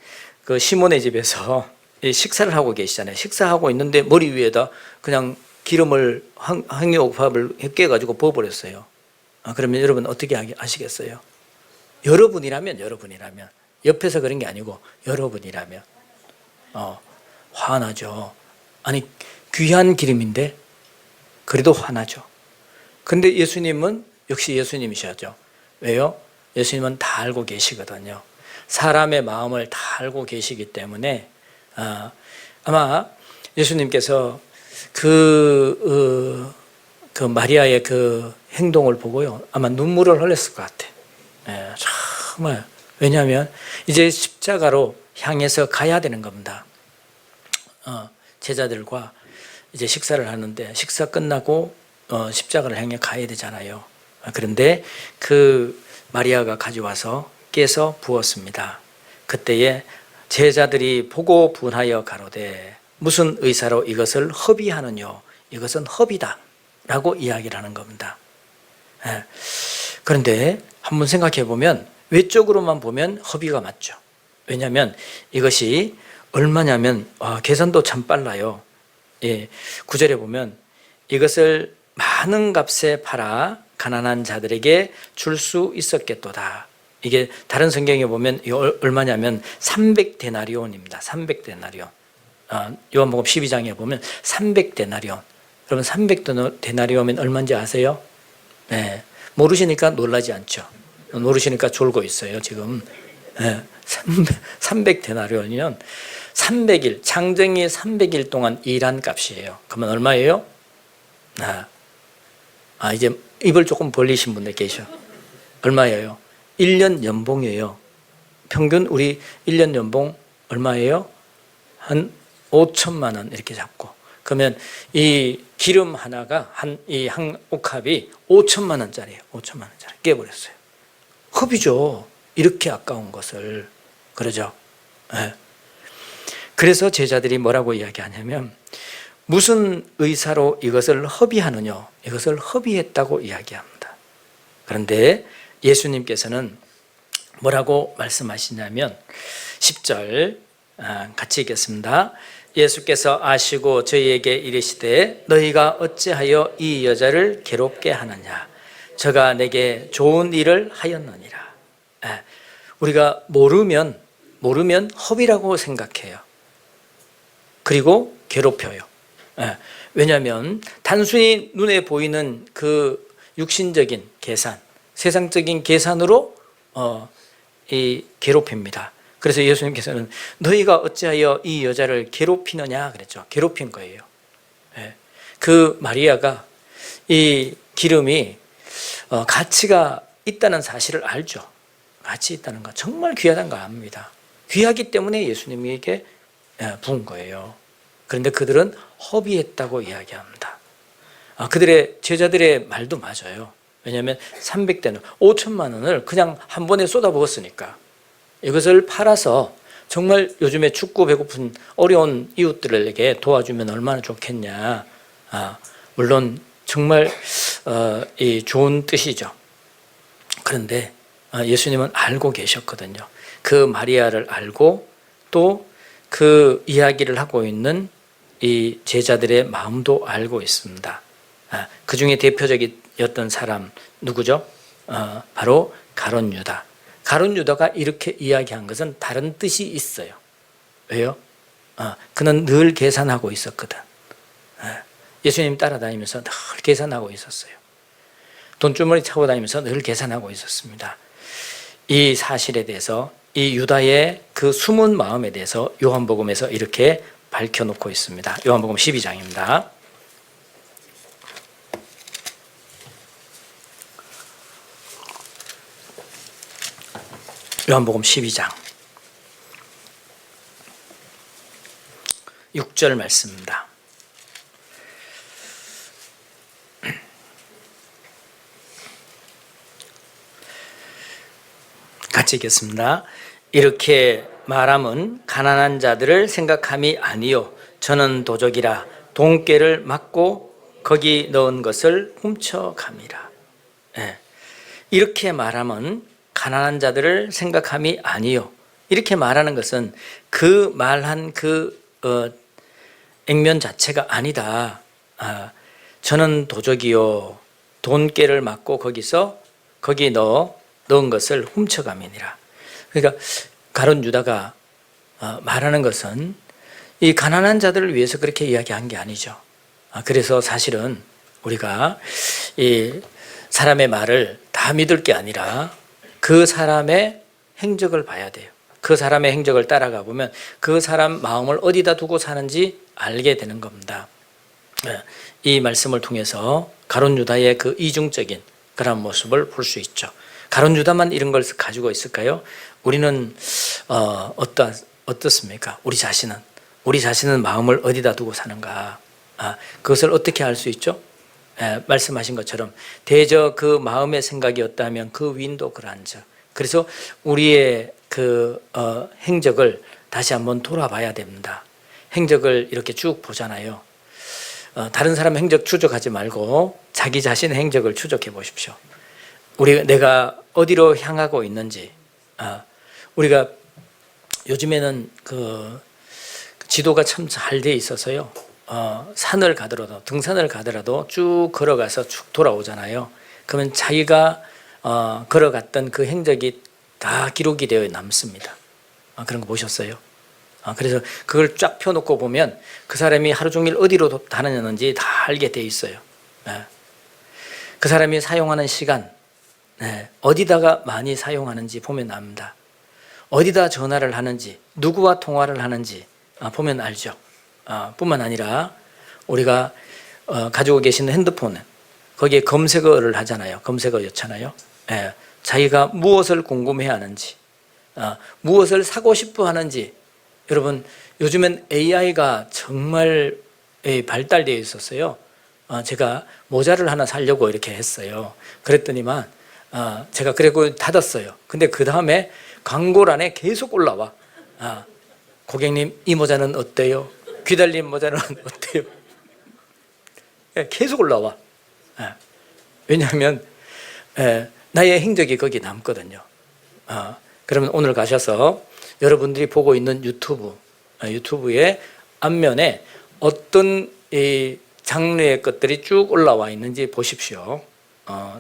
그 시몬의 집에서 식사를 하고 계시잖아요. 식사하고 있는데 머리 위에다 그냥 기름을 향유옥합을 깨가지고 부어버렸어요. 그러면 여러분 어떻게 하시겠어요? 여러분이라면 옆에서 그런 게 아니고 여러분이라면 화나죠. 아니 귀한 기름인데 그래도 화나죠. 근데 예수님은 역시 예수님이셔죠. 왜요? 예수님은 다 알고 계시거든요. 사람의 마음을 다 알고 계시기 때문에 아마 예수님께서 그 마리아의 그 행동을 보고요 아마 눈물을 흘렸을 것 같아. 정말. 왜냐하면 이제 십자가로 향해서 가야 되는 겁니다. 제자들과 이제 식사를 하는데 식사 끝나고 십자가를 향해 가야 되잖아요. 그런데 그 마리아가 가져와서 깨서 부었습니다. 그때에 제자들이 보고 분하여 가로되 무슨 의사로 이것을 허비하느냐. 이것은 허비다 라고 이야기를 하는 겁니다. 그런데 한번 생각해 보면 외적으로만 보면 허비가 맞죠. 왜냐하면 이것이 얼마냐면 계산도 참 빨라요. 9절에 보면 이것을 많은 값에 팔아 가난한 자들에게 줄 수 있었겠도다. 이게 다른 성경에 보면 얼마냐면 300데나리온입니다. 300데나리온. 요한복음 12장에 보면 300데나리온. 여러분 300데나리온이면 얼마인지 아세요? 네. 모르시니까 놀라지 않죠. 모르시니까 졸고 있어요 지금. 300데나리온이면 300일, 장정이 300일 동안 일한 값이에요. 그러면 얼마예요? 이제 입을 조금 벌리신 분들 계셔. 얼마예요? 1년 연봉이에요. 평균 우리 1년 연봉 얼마예요? 한 5천만 원 이렇게 잡고. 그러면 이 기름 하나가 이 한 옥합이 5천만 원짜리예요. 5천만 원짜리 깨버렸어요. 허비죠. 이렇게 아까운 것을. 그러죠. 그래서 제자들이 뭐라고 이야기하냐면 무슨 의사로 이것을 허비하느냐. 이것을 허비했다고 이야기합니다. 그런데 예수님께서는 뭐라고 말씀하시냐면 10절 같이 읽겠습니다. 예수께서 아시고 저희에게 이르시되 너희가 어찌하여 이 여자를 괴롭게 하느냐. 저가 내게 좋은 일을 하였느니라. 우리가 모르면 허비라고 생각해요. 그리고 괴롭혀요. 왜냐하면 단순히 눈에 보이는 그 육신적인 계산, 세상적인 계산으로 이 괴롭힙니다. 그래서 예수님께서는 너희가 어찌하여 이 여자를 괴롭히느냐 그랬죠. 괴롭힌 거예요. 그 마리아가 이 기름이 가치가 있다는 사실을 알죠. 가치 있다는 거 정말 귀하다는 거 압니다. 귀하기 때문에 예수님에게 부은 거예요. 그런데 그들은 허비했다고 이야기합니다. 그들의 제자들의 말도 맞아요. 왜냐하면 300대는 5천만 원을 그냥 한 번에 쏟아부었으니까 이것을 팔아서 정말 요즘에 춥고 배고픈 어려운 이웃들에게 도와주면 얼마나 좋겠냐. 물론 정말 이 좋은 뜻이죠. 그런데 예수님은 알고 계셨거든요. 그 마리아를 알고 또 그 이야기를 하고 있는 이 제자들의 마음도 알고 있습니다. 그 중에 대표적인 유다였던 사람 누구죠? 바로 가룟 유다. 가룟 유다가 이렇게 이야기한 것은 다른 뜻이 있어요. 왜요? 그는 늘 계산하고 있었거든. 예수님 따라다니면서 늘 계산하고 있었어요. 돈주머니 차고 다니면서 늘 계산하고 있었습니다. 이 사실에 대해서, 이 유다의 그 숨은 마음에 대해서 요한복음에서 이렇게 밝혀놓고 있습니다. 요한복음 12장입니다. 요한복음 12장 6절 말씀입니다. 같이 읽겠습니다. 이렇게 말함은 가난한 자들을 생각함이 아니요 저는 도적이라 돈꾀를 막고 거기 넣은 것을 훔쳐감이라. 이렇게 말함은 가난한 자들을 생각함이 아니요. 이렇게 말하는 것은 그 말한 액면 자체가 아니다. 저는 도적이요 돈꾀를 막고 거기 넣은 것을 훔쳐감이니라. 그러니까 가룟 유다가 말하는 것은 이 가난한 자들을 위해서 그렇게 이야기한 게 아니죠. 그래서 사실은 우리가 이 사람의 말을 다 믿을 게 아니라 그 사람의 행적을 봐야 돼요. 그 사람의 행적을 따라가 보면 그 사람 마음을 어디다 두고 사는지 알게 되는 겁니다. 이 말씀을 통해서 가룟 유다의 그 이중적인 그런 모습을 볼 수 있죠. 가룟 유다만 이런 걸 가지고 있을까요? 우리는 어떻습니까? 우리 자신은 마음을 어디다 두고 사는가? 그것을 어떻게 알 수 있죠? 말씀하신 것처럼 대저 그 마음의 생각이었다면 그 위인도 그러한즉. 그래서 우리의 그 행적을 다시 한번 돌아봐야 됩니다. 행적을 이렇게 쭉 보잖아요. 다른 사람 행적 추적하지 말고 자기 자신의 행적을 추적해 보십시오. 내가 어디로 향하고 있는지. 우리가 요즘에는 그 지도가 참 잘 돼 있어서요. 산을 가더라도 등산을 가더라도 쭉 걸어가서 쭉 돌아오잖아요. 그러면 자기가 걸어갔던 그 행적이 다 기록이 되어 남습니다. 그런 거 보셨어요? 그래서 그걸 쫙 펴놓고 보면 그 사람이 하루 종일 어디로 다녔는지 다 알게 돼 있어요. 그 사람이 사용하는 시간, 어디다가 많이 사용하는지 보면 압니다. 어디다 전화를 하는지, 누구와 통화를 하는지 보면 알죠. 뿐만 아니라 우리가 가지고 계시는 핸드폰, 거기에 검색어를 하잖아요. 검색어 넣잖아요. 자기가 무엇을 궁금해하는지, 무엇을 사고 싶어 하는지. 여러분, 요즘엔 AI가 정말 발달되어 있었어요. 제가 모자를 하나 사려고 이렇게 했어요. 그랬더니만 제가 그래고 닫았어요. 근데 그 다음에 광고란에 계속 올라와. 고객님, 이 모자는 어때요? 귀달린 모자는 어때요? 계속 올라와. 왜냐하면 나의 행적이 거기 남거든요. 그러면 오늘 가셔서 여러분들이 보고 있는 유튜브의 앞면에 어떤 이 장르의 것들이 쭉 올라와 있는지 보십시오.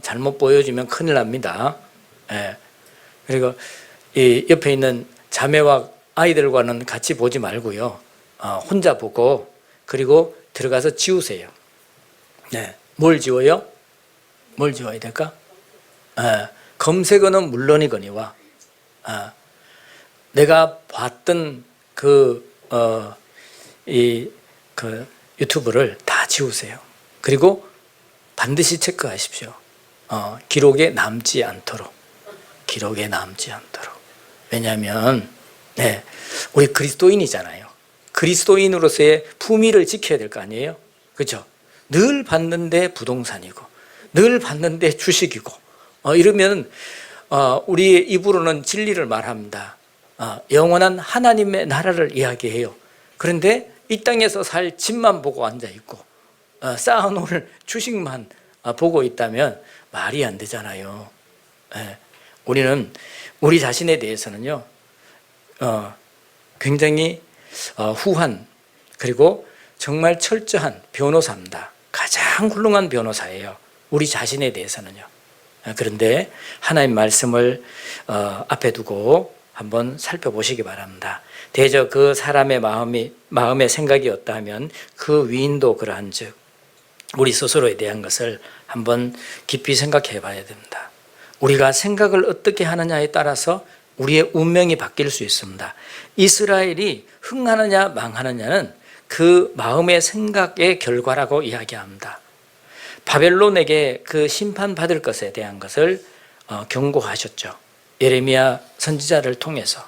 잘못 보여주면 큰일 납니다. 그리고 이 옆에 있는 자매와 아이들과는 같이 보지 말고요. 혼자 보고 그리고 들어가서 지우세요. 뭘 지워요? 뭘 지워야 될까? 검색어는 물론이거니와 내가 봤던 그 유튜브를 다 지우세요. 그리고 반드시 체크하십시오. 기록에 남지 않도록. 왜냐하면 우리 그리스도인이잖아요. 그리스도인으로서의 품위를 지켜야 될 거 아니에요? 그렇죠? 늘 받는데 부동산이고 늘 받는데 주식이고 이러면 우리의 입으로는 진리를 말합니다. 영원한 하나님의 나라를 이야기해요. 그런데 이 땅에서 살 집만 보고 앉아있고 쌓아놓을 주식만 보고 있다면 말이 안 되잖아요. 우리는 우리 자신에 대해서는요 굉장히 후한 그리고 정말 철저한 변호사입니다. 가장 훌륭한 변호사예요. 우리 자신에 대해서는요. 그런데 하나님 말씀을 앞에 두고 한번 살펴보시기 바랍니다. 대저 그 사람의 마음의 생각이었다 하면 그 위인도 그러한즉 우리 스스로에 대한 것을 한번 깊이 생각해 봐야 됩니다. 우리가 생각을 어떻게 하느냐에 따라서 우리의 운명이 바뀔 수 있습니다. 이스라엘이 흥하느냐 망하느냐는 그 마음의 생각의 결과라고 이야기합니다. 바벨론에게 그 심판받을 것에 대한 것을 경고하셨죠. 예레미야 선지자를 통해서.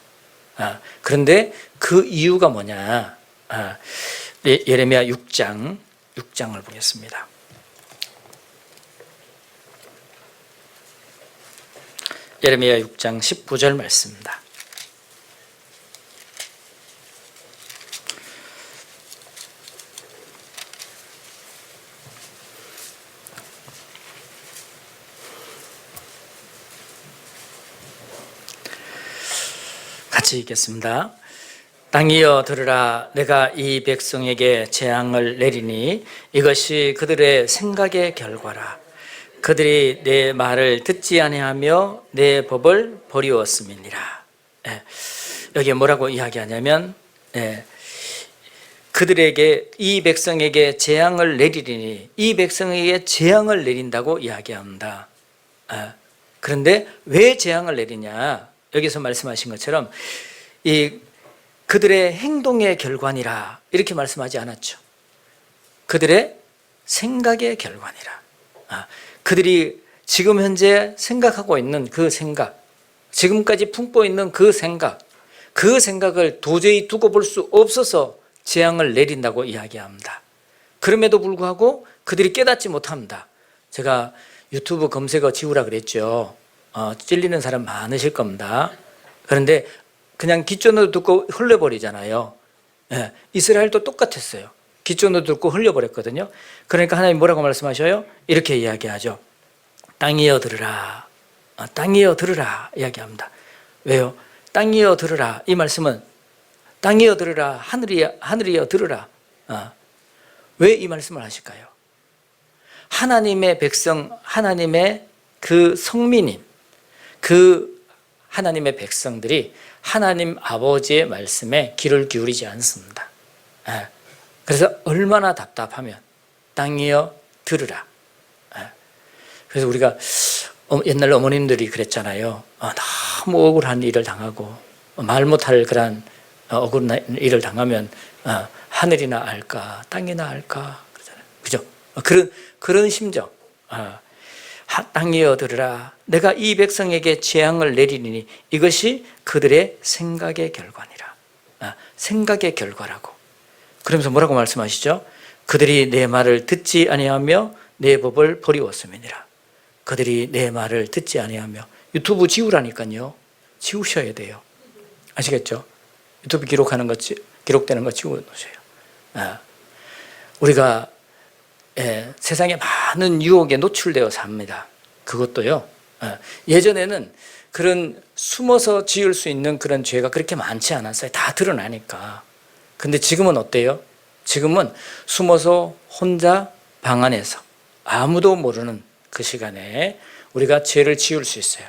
그런데 그 이유가 뭐냐? 예레미야 6장을 보겠습니다. 예레미야 6장 19절 말씀입니다. 같이 읽겠습니다. 땅이여 들으라. 내가 이 백성에게 재앙을 내리니 이것이 그들의 생각의 결과라. 그들이 내 말을 듣지 아니하며 내 법을 버리웠음이니라. 여기에 뭐라고 이야기하냐면 그들에게 이 백성에게 재앙을 내리리니 이 백성에게 재앙을 내린다고 이야기합니다. 그런데 왜 재앙을 내리냐? 여기서 말씀하신 것처럼 이 그들의 행동의 결과니라 이렇게 말씀하지 않았죠. 그들의 생각의 결과니라. 그들이 지금 현재 생각하고 있는 그 생각, 지금까지 품고 있는 그 생각을 도저히 두고 볼 수 없어서 재앙을 내린다고 이야기합니다. 그럼에도 불구하고 그들이 깨닫지 못합니다. 제가 유튜브 검색어 지우라 그랬죠. 찔리는 사람 많으실 겁니다. 그런데 그냥 귓전으로 듣고 흘려버리잖아요. 이스라엘도 똑같았어요. 귓전으로 듣고 흘려버렸거든요. 그러니까 하나님 뭐라고 말씀하셔요? 이렇게 이야기하죠. 땅이여 들으라. 땅이여 들으라 이야기합니다. 왜요? 땅이여 들으라. 이 말씀은 땅이여 들으라. 하늘이여 들으라. 왜 이 말씀을 하실까요? 하나님의 백성, 하나님의 그 성민인, 그 하나님의 백성들이 하나님 아버지의 말씀에 귀를 기울이지 않습니다. 그래서 얼마나 답답하면 땅이여 들으라. 그래서 우리가 옛날 어머님들이 그랬잖아요. 너무 억울한 일을 당하고 말 못할 그런 억울한 일을 당하면 하늘이나 알까 땅이나 알까 그러잖아요. 그죠? 그런 심정. 땅이여 들으라. 내가 이 백성에게 재앙을 내리니 이것이 그들의 생각의 결과니라. 생각의 결과라고. 그러면서 뭐라고 말씀하시죠? 그들이 내 말을 듣지 아니하며 내 법을 버리웠음이니라. 그들이 내 말을 듣지 아니하며. 유튜브 지우라니까요. 지우셔야 돼요. 아시겠죠? 유튜브 기록되는 거 지워놓으세요. 우리가 세상에 많은 유혹에 노출되어 삽니다. 그것도요. 예전에는 그런 숨어서 지을 수 있는 그런 죄가 그렇게 많지 않았어요. 다 드러나니까. 근데 지금은 어때요? 지금은 숨어서 혼자 방 안에서 아무도 모르는 그 시간에 우리가 죄를 지을 수 있어요.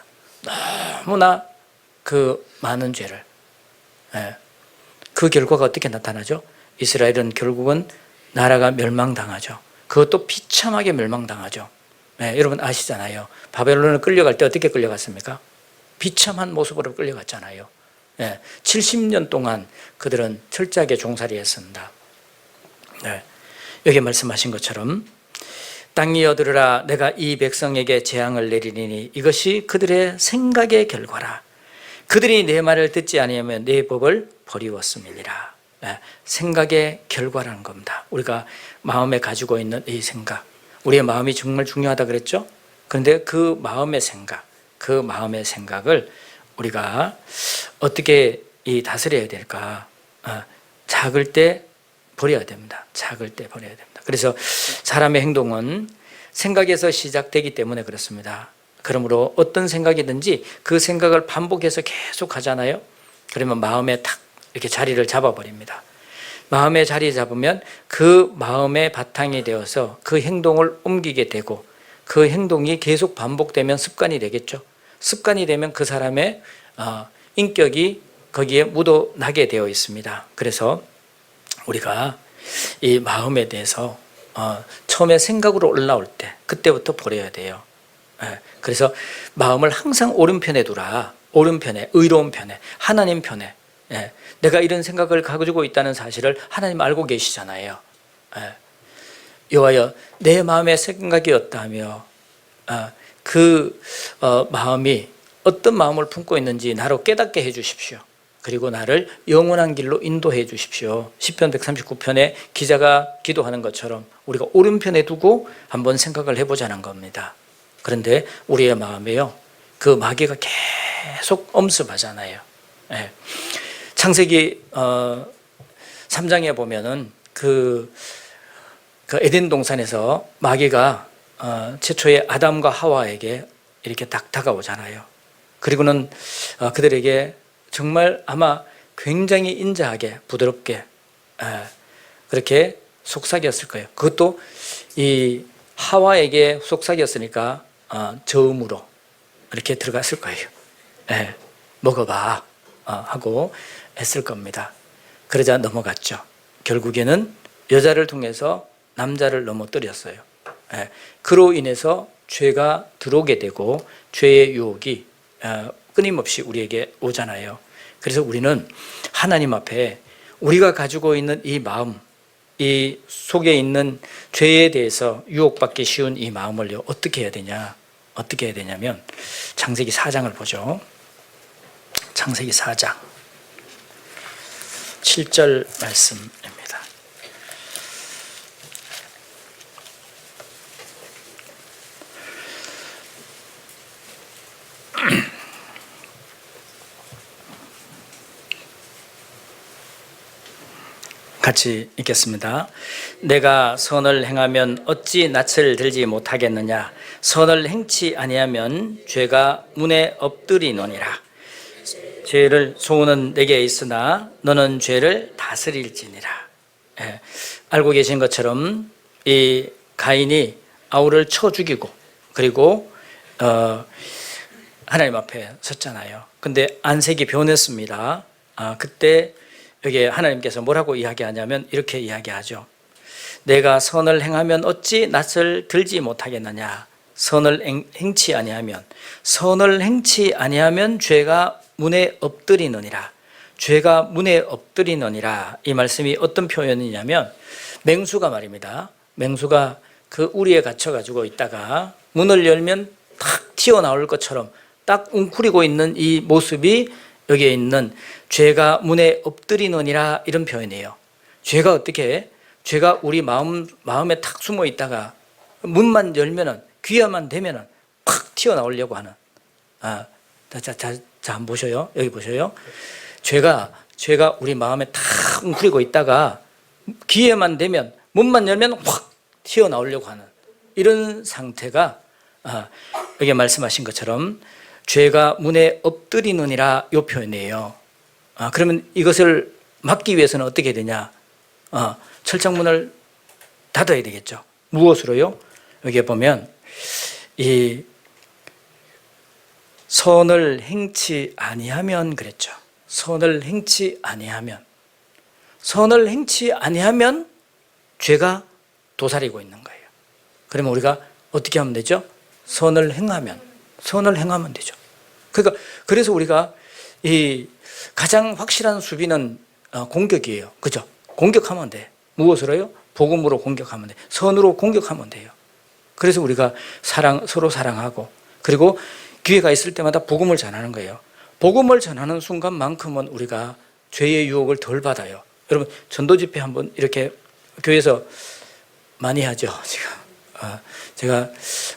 너무나 그 많은 죄를. 그 결과가 어떻게 나타나죠? 이스라엘은 결국은 나라가 멸망당하죠. 그것도 비참하게 멸망당하죠. 여러분 아시잖아요. 바벨론을 끌려갈 때 어떻게 끌려갔습니까? 비참한 모습으로 끌려갔잖아요. 70년 동안 그들은 철저하게 종살이 했습니다. 여기 말씀하신 것처럼 땅이여 들으라. 내가 이 백성에게 재앙을 내리니 이것이 그들의 생각의 결과라. 그들이 내 말을 듣지 아니하면 내 법을 버리웠음이니라. 생각의 결과라는 겁니다. 우리가 마음에 가지고 있는 이 생각, 우리의 마음이 정말 중요하다 그랬죠? 그런데 그 마음의 생각을 우리가 어떻게 다스려야 될까? 작을 때 버려야 됩니다. 작을 때 버려야 됩니다. 그래서 사람의 행동은 생각에서 시작되기 때문에 그렇습니다. 그러므로 어떤 생각이든지 그 생각을 반복해서 계속 하잖아요. 그러면 마음에 탁 이렇게 자리를 잡아버립니다. 마음에 자리 잡으면 그 마음의 바탕이 되어서 그 행동을 옮기게 되고 그 행동이 계속 반복되면 습관이 되겠죠. 습관이 되면 그 사람의 인격이 거기에 묻어나게 되어 있습니다. 그래서 우리가 이 마음에 대해서 처음에 생각으로 올라올 때 그때부터 버려야 돼요. 그래서 마음을 항상 오른편에 두라. 오른편에, 의로운 편에, 하나님 편에. 내가 이런 생각을 가지고 있다는 사실을 하나님 알고 계시잖아요. 여호와여 내 마음의 생각이었다며 그 마음이 어떤 마음을 품고 있는지 나로 깨닫게 해 주십시오. 그리고 나를 영원한 길로 인도해 주십시오. 시편 139편에 기자가 기도하는 것처럼 우리가 오른편에 두고 한번 생각을 해보자는 겁니다. 그런데 우리의 마음에요, 그 마귀가 계속 엄습하잖아요. 창세기 3장에 보면은 그 에덴 동산에서 마귀가 최초의 아담과 하와에게 이렇게 딱 다가오잖아요. 그리고는 그들에게 정말 아마 굉장히 인자하게 부드럽게 그렇게 속삭였을 거예요. 그것도 이 하와에게 속삭였으니까 저음으로 이렇게 들어갔을 거예요. 먹어봐 하고 했을 겁니다. 그러자 넘어갔죠. 결국에는 여자를 통해서 남자를 넘어뜨렸어요. 그로 인해서 죄가 들어오게 되고 죄의 유혹이 끊임없이 우리에게 오잖아요. 그래서 우리는 하나님 앞에 우리가 가지고 있는 이 마음, 이 속에 있는 죄에 대해서 유혹받기 쉬운 이 마음을 어떻게 해야 되냐? 어떻게 해야 되냐면 창세기 4장을 보죠. 창세기 4장 7절 말씀입니다. 같이 읽겠습니다. 내가 선을 행하면 어찌 낯을 들지 못하겠느냐? 선을 행치 아니하면 죄가 문에 엎드리노니라. 죄를 소원은 내게 있으나 너는 죄를 다스릴지니라. 알고 계신 것처럼 이 가인이 아울을 쳐 죽이고 그리고 하나님 앞에 섰잖아요. 근데 안색이 변했습니다. 그때 여기 하나님께서 뭐라고 이야기하냐면 이렇게 이야기하죠. 내가 선을 행하면 어찌 낯을 들지 못하겠느냐? 선을 행치 아니하면, 선을 행치 아니하면 죄가 문에 엎드리느니라. 죄가 문에 엎드리느니라. 이 말씀이 어떤 표현이냐면 맹수가 말입니다. 맹수가 그 우리에 갇혀가지고 있다가 문을 열면 탁 튀어나올 것처럼 딱 웅크리고 있는 이 모습이 여기에 있는 죄가 문에 엎드리느니라 이런 표현이에요. 죄가 어떻게 해? 죄가 우리 마음에 탁 숨어 있다가 문만 열면은 귀야만 되면은 팍 튀어나오려고 하는. 자, 한번 보셔요. 여기 보셔요. 죄가 우리 마음에 탁 웅크리고 있다가 기회만 되면 문만 열면 확 튀어나오려고 하는 이런 상태가 여기 말씀하신 것처럼 죄가 문에 엎드리느니라 이 표현이에요. 그러면 이것을 막기 위해서는 어떻게 해야 되냐? 철창문을 닫아야 되겠죠. 무엇으로요? 여기에 보면 이 선을 행치 아니하면 그랬죠. 선을 행치 아니하면 죄가 도사리고 있는 거예요. 그러면 우리가 어떻게 하면 되죠? 선을 행하면 되죠. 그러니까 그래서 우리가 이 가장 확실한 수비는 공격이에요. 그죠? 공격하면 돼. 무엇으로요? 복음으로 공격하면 돼. 선으로 공격하면 돼요. 그래서 우리가 서로 사랑하고 그리고 기회가 있을 때마다 복음을 전하는 거예요. 복음을 전하는 순간만큼은 우리가 죄의 유혹을 덜 받아요. 여러분 전도 집회 한번 이렇게 교회에서 많이 하죠. 제가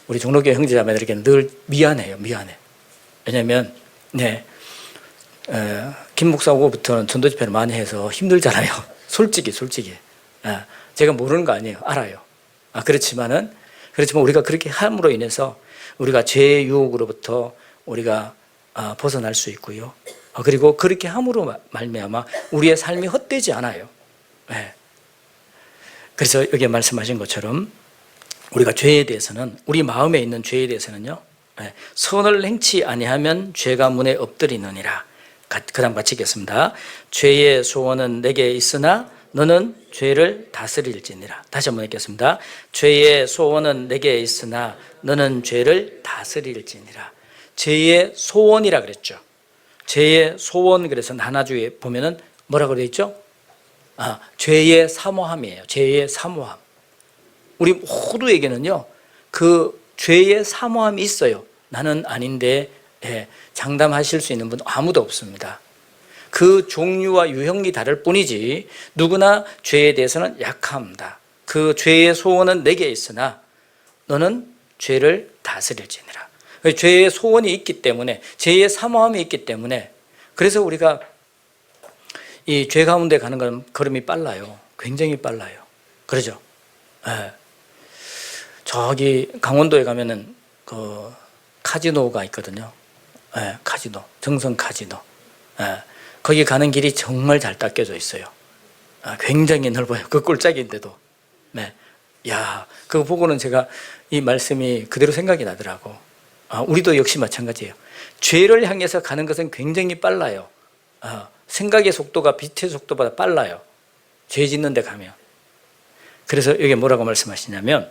우리 종로교회 형제자매들에게 늘 미안해요. 왜냐하면 김 목사 오고부터는 전도 집회를 많이 해서 힘들잖아요. 솔직히 제가 모르는 거 아니에요. 알아요. 그렇지만 우리가 그렇게 함으로 인해서 우리가 죄의 유혹으로부터 우리가 벗어날 수 있고요. 그리고 그렇게 함으로 말미암아 우리의 삶이 헛되지 않아요. 그래서 여기에 말씀하신 것처럼 우리가 죄에 대해서는, 우리 마음에 있는 죄에 대해서는요, 선을 행치 아니하면 죄가 문에 엎드리느니라. 그다음 같이 읽겠습니다. 죄의 소원은 내게 있으나 너는 죄를 다스릴지니라. 다시 한번 읽겠습니다. 죄의 소원은 내게 있으나 너는 죄를 다스릴지니라. 죄의 소원이라 그랬죠. 죄의 소원, 그래서 나나주에 보면은 뭐라고 되어 있죠? 죄의 사모함이에요. 죄의 사모함. 우리 모두에게는요, 그 죄의 사모함이 있어요. 나는 아닌데 장담하실 수 있는 분 아무도 없습니다. 그 종류와 유형이 다를 뿐이지 누구나 죄에 대해서는 약합니다. 그 죄의 소원은 내게 있으나 너는 죄를 다스릴지니라. 죄의 소원이 있기 때문에, 죄의 사모함이 있기 때문에, 그래서 우리가 이 죄 가운데 가는 건 걸음이 빨라요. 굉장히 빨라요. 그러죠? 저기 강원도에 가면은 그 카지노가 있거든요. 카지노, 정성 카지노. 거기 가는 길이 정말 잘 닦여져 있어요. 굉장히 넓어요. 그 꼴짝인데도. 야, 그거 보고는 제가 이 말씀이 그대로 생각이 나더라고. 우리도 역시 마찬가지예요. 죄를 향해서 가는 것은 굉장히 빨라요. 생각의 속도가 빛의 속도보다 빨라요. 죄 짓는 데 가면. 그래서 여기 뭐라고 말씀하시냐면,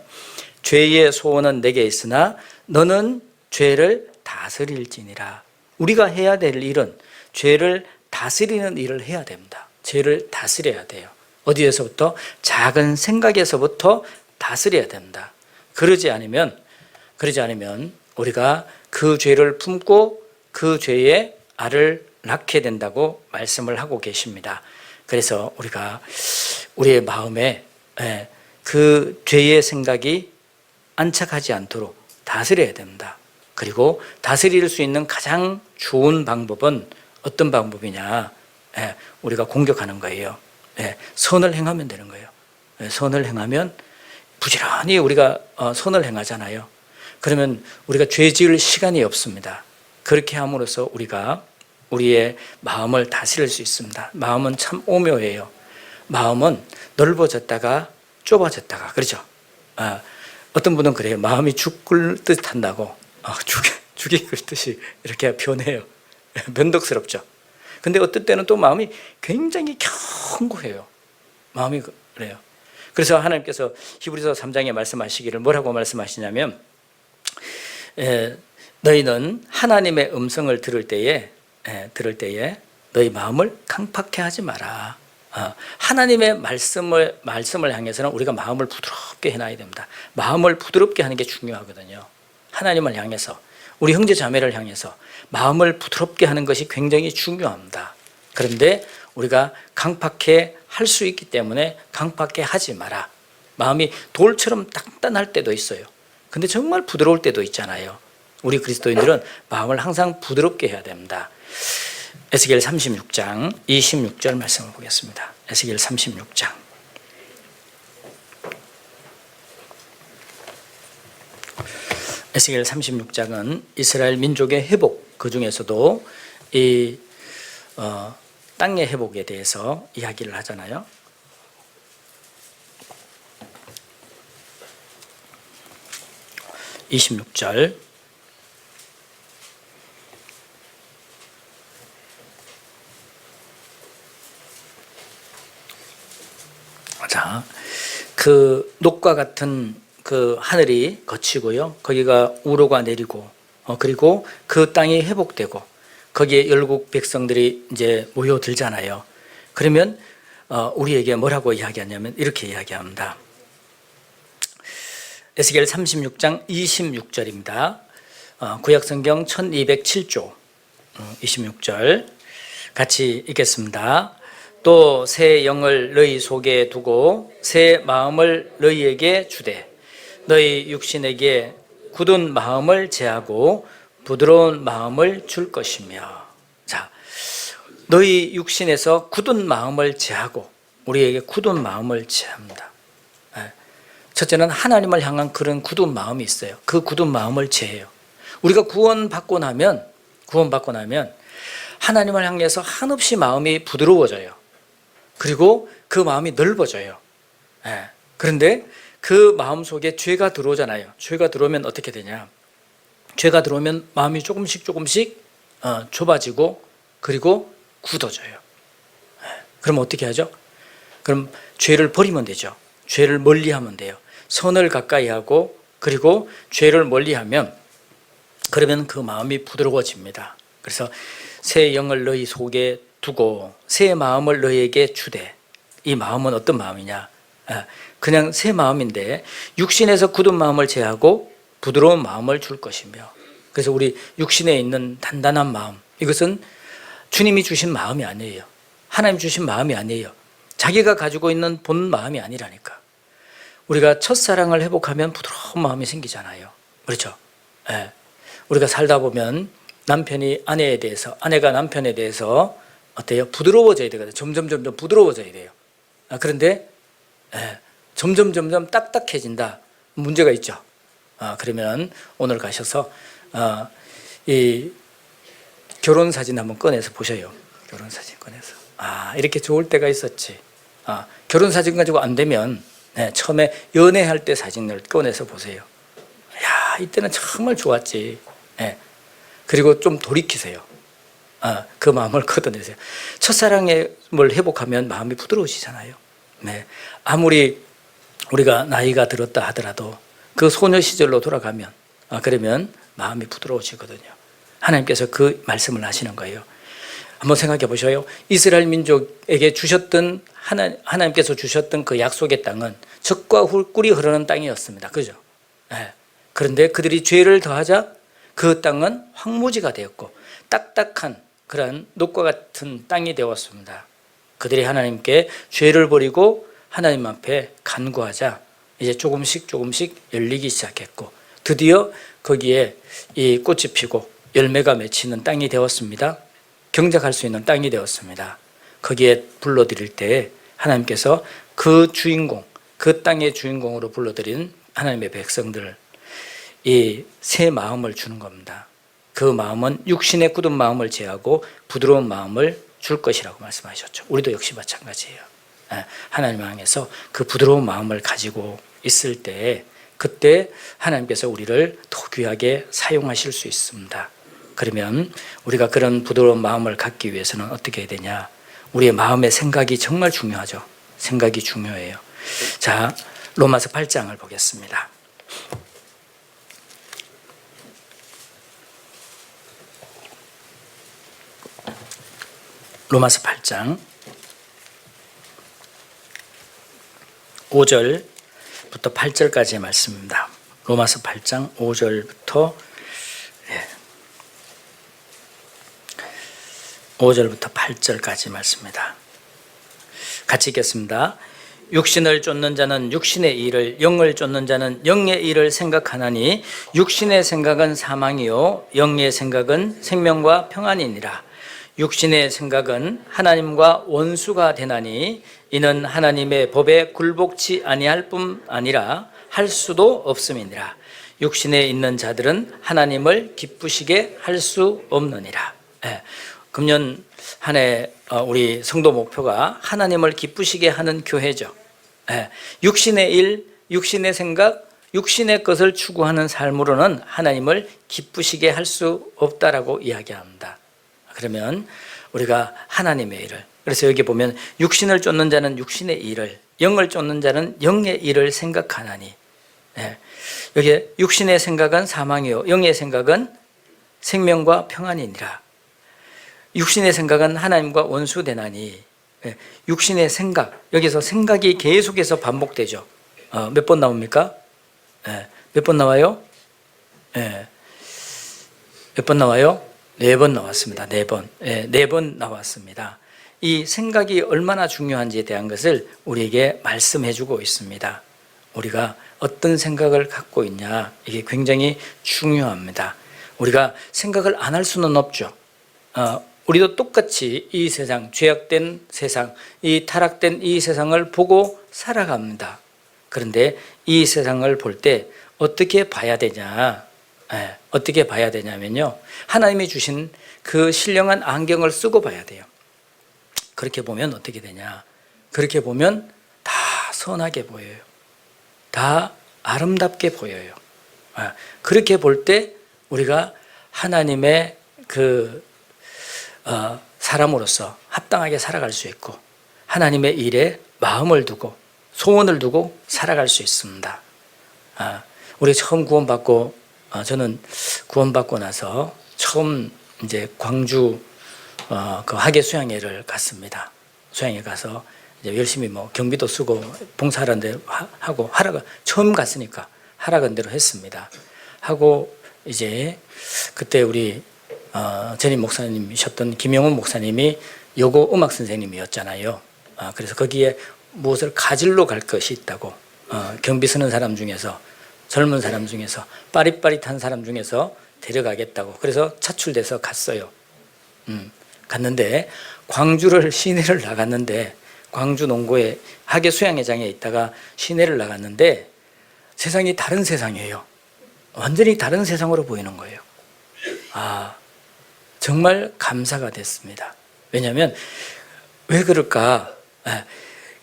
죄의 소원은 내게 있으나 너는 죄를 다스릴지니라. 우리가 해야 될 일은 죄를 다스리는 일을 해야 됩니다. 죄를 다스려야 돼요. 어디에서부터? 작은 생각에서부터 다스려야 됩니다. 그러지 않으면 우리가 그 죄를 품고 그 죄의 알을 낳게 된다고 말씀을 하고 계십니다. 그래서 우리가 우리의 마음에 그 죄의 생각이 안착하지 않도록 다스려야 됩니다. 그리고 다스릴 수 있는 가장 좋은 방법은 어떤 방법이냐? 우리가 공격하는 거예요. 선을 행하면 되는 거예요. 선을 행하면 부지런히 우리가 선을 행하잖아요. 그러면 우리가 죄 지을 시간이 없습니다. 그렇게 함으로써 우리가 우리의 마음을 다스릴 수 있습니다. 마음은 참 오묘해요. 마음은 넓어졌다가 좁아졌다가, 그렇죠? 어떤 분은 그래요. 마음이 죽을 듯 한다고. 죽이 끓듯이 이렇게 변해요. 변덕스럽죠. 근데 어떨 때는 또 마음이 굉장히 견고해요. 마음이 그래요. 그래서 하나님께서 히브리서 3장에 말씀하시기를 뭐라고 말씀하시냐면, 너희는 하나님의 음성을 들을 때에 너희 마음을 강팍해 하지 마라. 하나님의 말씀을 향해서는 우리가 마음을 부드럽게 해놔야 됩니다. 마음을 부드럽게 하는 게 중요하거든요. 하나님을 향해서, 우리 형제 자매를 향해서 마음을 부드럽게 하는 것이 굉장히 중요합니다. 그런데 우리가 강팍해 할 수 있기 때문에 강팍해 하지 마라. 마음이 돌처럼 단단할 때도 있어요. 근데 정말 부드러울 때도 있잖아요. 우리 그리스도인들은 마음을 항상 부드럽게 해야 됩니다. 에스겔 36장 26절 말씀을 보겠습니다. 에스겔 36장. 에스겔 36장은 이스라엘 민족의 회복, 그 중에서도 이 땅의 회복에 대해서 이야기를 하잖아요. (26절) 자, 그 녹과 같은 그 하늘이 거치고요, 거기가 우로가 내리고, 그리고 그 땅이 회복되고, 거기에 열국 백성들이 이제 모여들잖아요. 그러면 우리에게 뭐라고 이야기하냐면 이렇게 이야기합니다. 에스겔 36장 26절입니다. 구약성경 1207조 26절 같이 읽겠습니다. 또 새 영을 너희 속에 두고 새 마음을 너희에게 주되 너희 육신에게 굳은 마음을 제하고 부드러운 마음을 줄 것이며. 자, 너희 육신에서 굳은 마음을 제하고, 우리에게 굳은 마음을 제합니다. 첫째는 하나님을 향한 그런 굳은 마음이 있어요. 그 굳은 마음을 제해요. 우리가 구원받고 나면 하나님을 향해서 한없이 마음이 부드러워져요. 그리고 그 마음이 넓어져요. 그런데 그 마음 속에 죄가 들어오잖아요. 죄가 들어오면 어떻게 되냐? 죄가 들어오면 마음이 조금씩 좁아지고 그리고 굳어져요. 그럼 어떻게 하죠? 그럼 죄를 버리면 되죠. 죄를 멀리하면 돼요. 선을 가까이 하고 그리고 죄를 멀리하면 그러면 그 마음이 부드러워집니다. 그래서 새 영을 너희 속에 두고 새 마음을 너희에게 주되. 이 마음은 어떤 마음이냐? 그냥 새 마음인데 육신에서 굳은 마음을 제하고 부드러운 마음을 줄 것이며. 그래서 우리 육신에 있는 단단한 마음, 이것은 주님이 주신 마음이 아니에요. 하나님 주신 마음이 아니에요. 자기가 가지고 있는 본 마음이 아니라니까. 우리가 첫사랑을 회복하면 부드러운 마음이 생기잖아요. 그렇죠? 우리가 살다 보면 남편이 아내에 대해서, 아내가 남편에 대해서 어때요? 부드러워져야 되거든요. 점점 부드러워져야 돼요. 그런데 점점 딱딱해진다. 문제가 있죠. 그러면 오늘 가셔서 이 결혼 사진 한번 꺼내서 보셔요. 결혼 사진 꺼내서. 이렇게 좋을 때가 있었지. 결혼 사진 가지고 안 되면 처음에 연애할 때 사진을 꺼내서 보세요. 야, 이때는 정말 좋았지. 그리고 좀 돌이키세요. 그 마음을 걷어내세요. 첫사랑을 회복하면 마음이 부드러워지잖아요. 아무리 우리가 나이가 들었다 하더라도 그 소녀 시절로 돌아가면 그러면 마음이 부드러워지거든요. 하나님께서 그 말씀을 하시는 거예요. 한번 생각해 보셔요. 이스라엘 민족에게 주셨던 하나님께서 주셨던 그 약속의 땅은 젖과 꿀이 흐르는 땅이었습니다. 그죠? 그런데 그들이 죄를 더하자 그 땅은 황무지가 되었고 딱딱한 그런 녹과 같은 땅이 되었습니다. 그들이 하나님께 죄를 버리고 하나님 앞에 간구하자 이제 조금씩 열리기 시작했고 드디어 거기에 이 꽃이 피고 열매가 맺히는 땅이 되었습니다. 경작할 수 있는 땅이 되었습니다. 거기에 불러드릴 때 하나님께서 그 주인공, 그 땅의 주인공으로 불러드린 하나님의 백성들, 이 새 마음을 주는 겁니다. 그 마음은 육신의 굳은 마음을 제하고 부드러운 마음을 줄 것이라고 말씀하셨죠. 우리도 역시 마찬가지예요. 하나님 향해서 그 부드러운 마음을 가지고 있을 때 그때 하나님께서 우리를 더 귀하게 사용하실 수 있습니다. 그러면 우리가 그런 부드러운 마음을 갖기 위해서는 어떻게 해야 되냐? 우리의 마음의 생각이 정말 중요하죠. 생각이 중요해요. 자, 로마서 8장을 보겠습니다. 로마서 8장 5절부터 8절까지의 말씀입니다. 로마서 8장 5절부터 5절부터 8절까지 말씀입니다. 같이 읽겠습니다. 육신을 쫓는 자는 육신의 일을, 영을 쫓는 자는 영의 일을 생각하나니 육신의 생각은 사망이요 영의 생각은 생명과 평안이니라. 육신의 생각은 하나님과 원수가 되나니 이는 하나님의 법에 굴복치 아니할 뿐 아니라 할 수도 없음이니라. 육신에 있는 자들은 하나님을 기쁘시게 할 수 없느니라. 금년 한 해 우리 성도 목표가 하나님을 기쁘시게 하는 교회죠. 육신의 일, 육신의 생각, 육신의 것을 추구하는 삶으로는 하나님을 기쁘시게 할 수 없다라고 이야기합니다. 그러면 우리가 하나님의 일을, 그래서 여기 보면 육신을 쫓는 자는 육신의 일을, 영을 쫓는 자는 영의 일을 생각하나니, 여기 육신의 생각은 사망이요 영의 생각은 생명과 평안이니라. 육신의 생각은 하나님과 원수되나니, 육신의 생각, 여기서 생각이 계속해서 반복되죠. 몇 번 나옵니까? 몇 번 나와요? 몇 번 나와요? 4번 나왔습니다. 4번. 4번 나왔습니다. 이 생각이 얼마나 중요한지에 대한 것을 우리에게 말씀해 주고 있습니다. 우리가 어떤 생각을 갖고 있냐, 이게 굉장히 중요합니다. 우리가 생각을 안 할 수는 없죠. 우리도 똑같이 이 세상, 죄악된 세상, 이 타락된 이 세상을 보고 살아갑니다. 그런데 이 세상을 볼 때 어떻게 봐야 되냐? 어떻게 봐야 되냐면요, 하나님이 주신 그 신령한 안경을 쓰고 봐야 돼요. 그렇게 보면 어떻게 되냐? 그렇게 보면 다 선하게 보여요. 다 아름답게 보여요. 그렇게 볼 때 우리가 하나님의 사람으로서 합당하게 살아갈 수 있고 하나님의 일에 마음을 두고 소원을 두고 살아갈 수 있습니다. 우리 처음 구원받고 저는 구원받고 나서 처음 이제 광주 그 학예 수양회를 갔습니다. 수양회 가서 이제 열심히 경비도 쓰고 봉사하는 데 하고 하라고 처음 갔으니까 하라는 대로 했습니다. 하고 이제 그때 우리 전임 목사님이셨던 김영훈 목사님이 요고 음악 선생님이었잖아요. 그래서 거기에 무엇을 가지러 갈 것이 있다고 경비 쓰는 사람 중에서 젊은 사람 중에서 빠릿빠릿한 사람 중에서 데려가겠다고 그래서 차출돼서 갔어요. 갔는데 광주를 시내를 나갔는데 광주 농고에 학예 수양회장에 있다가 시내를 나갔는데 세상이 다른 세상이에요. 완전히 다른 세상으로 보이는 거예요. 정말 감사가 됐습니다. 왜냐하면 왜 그럴까?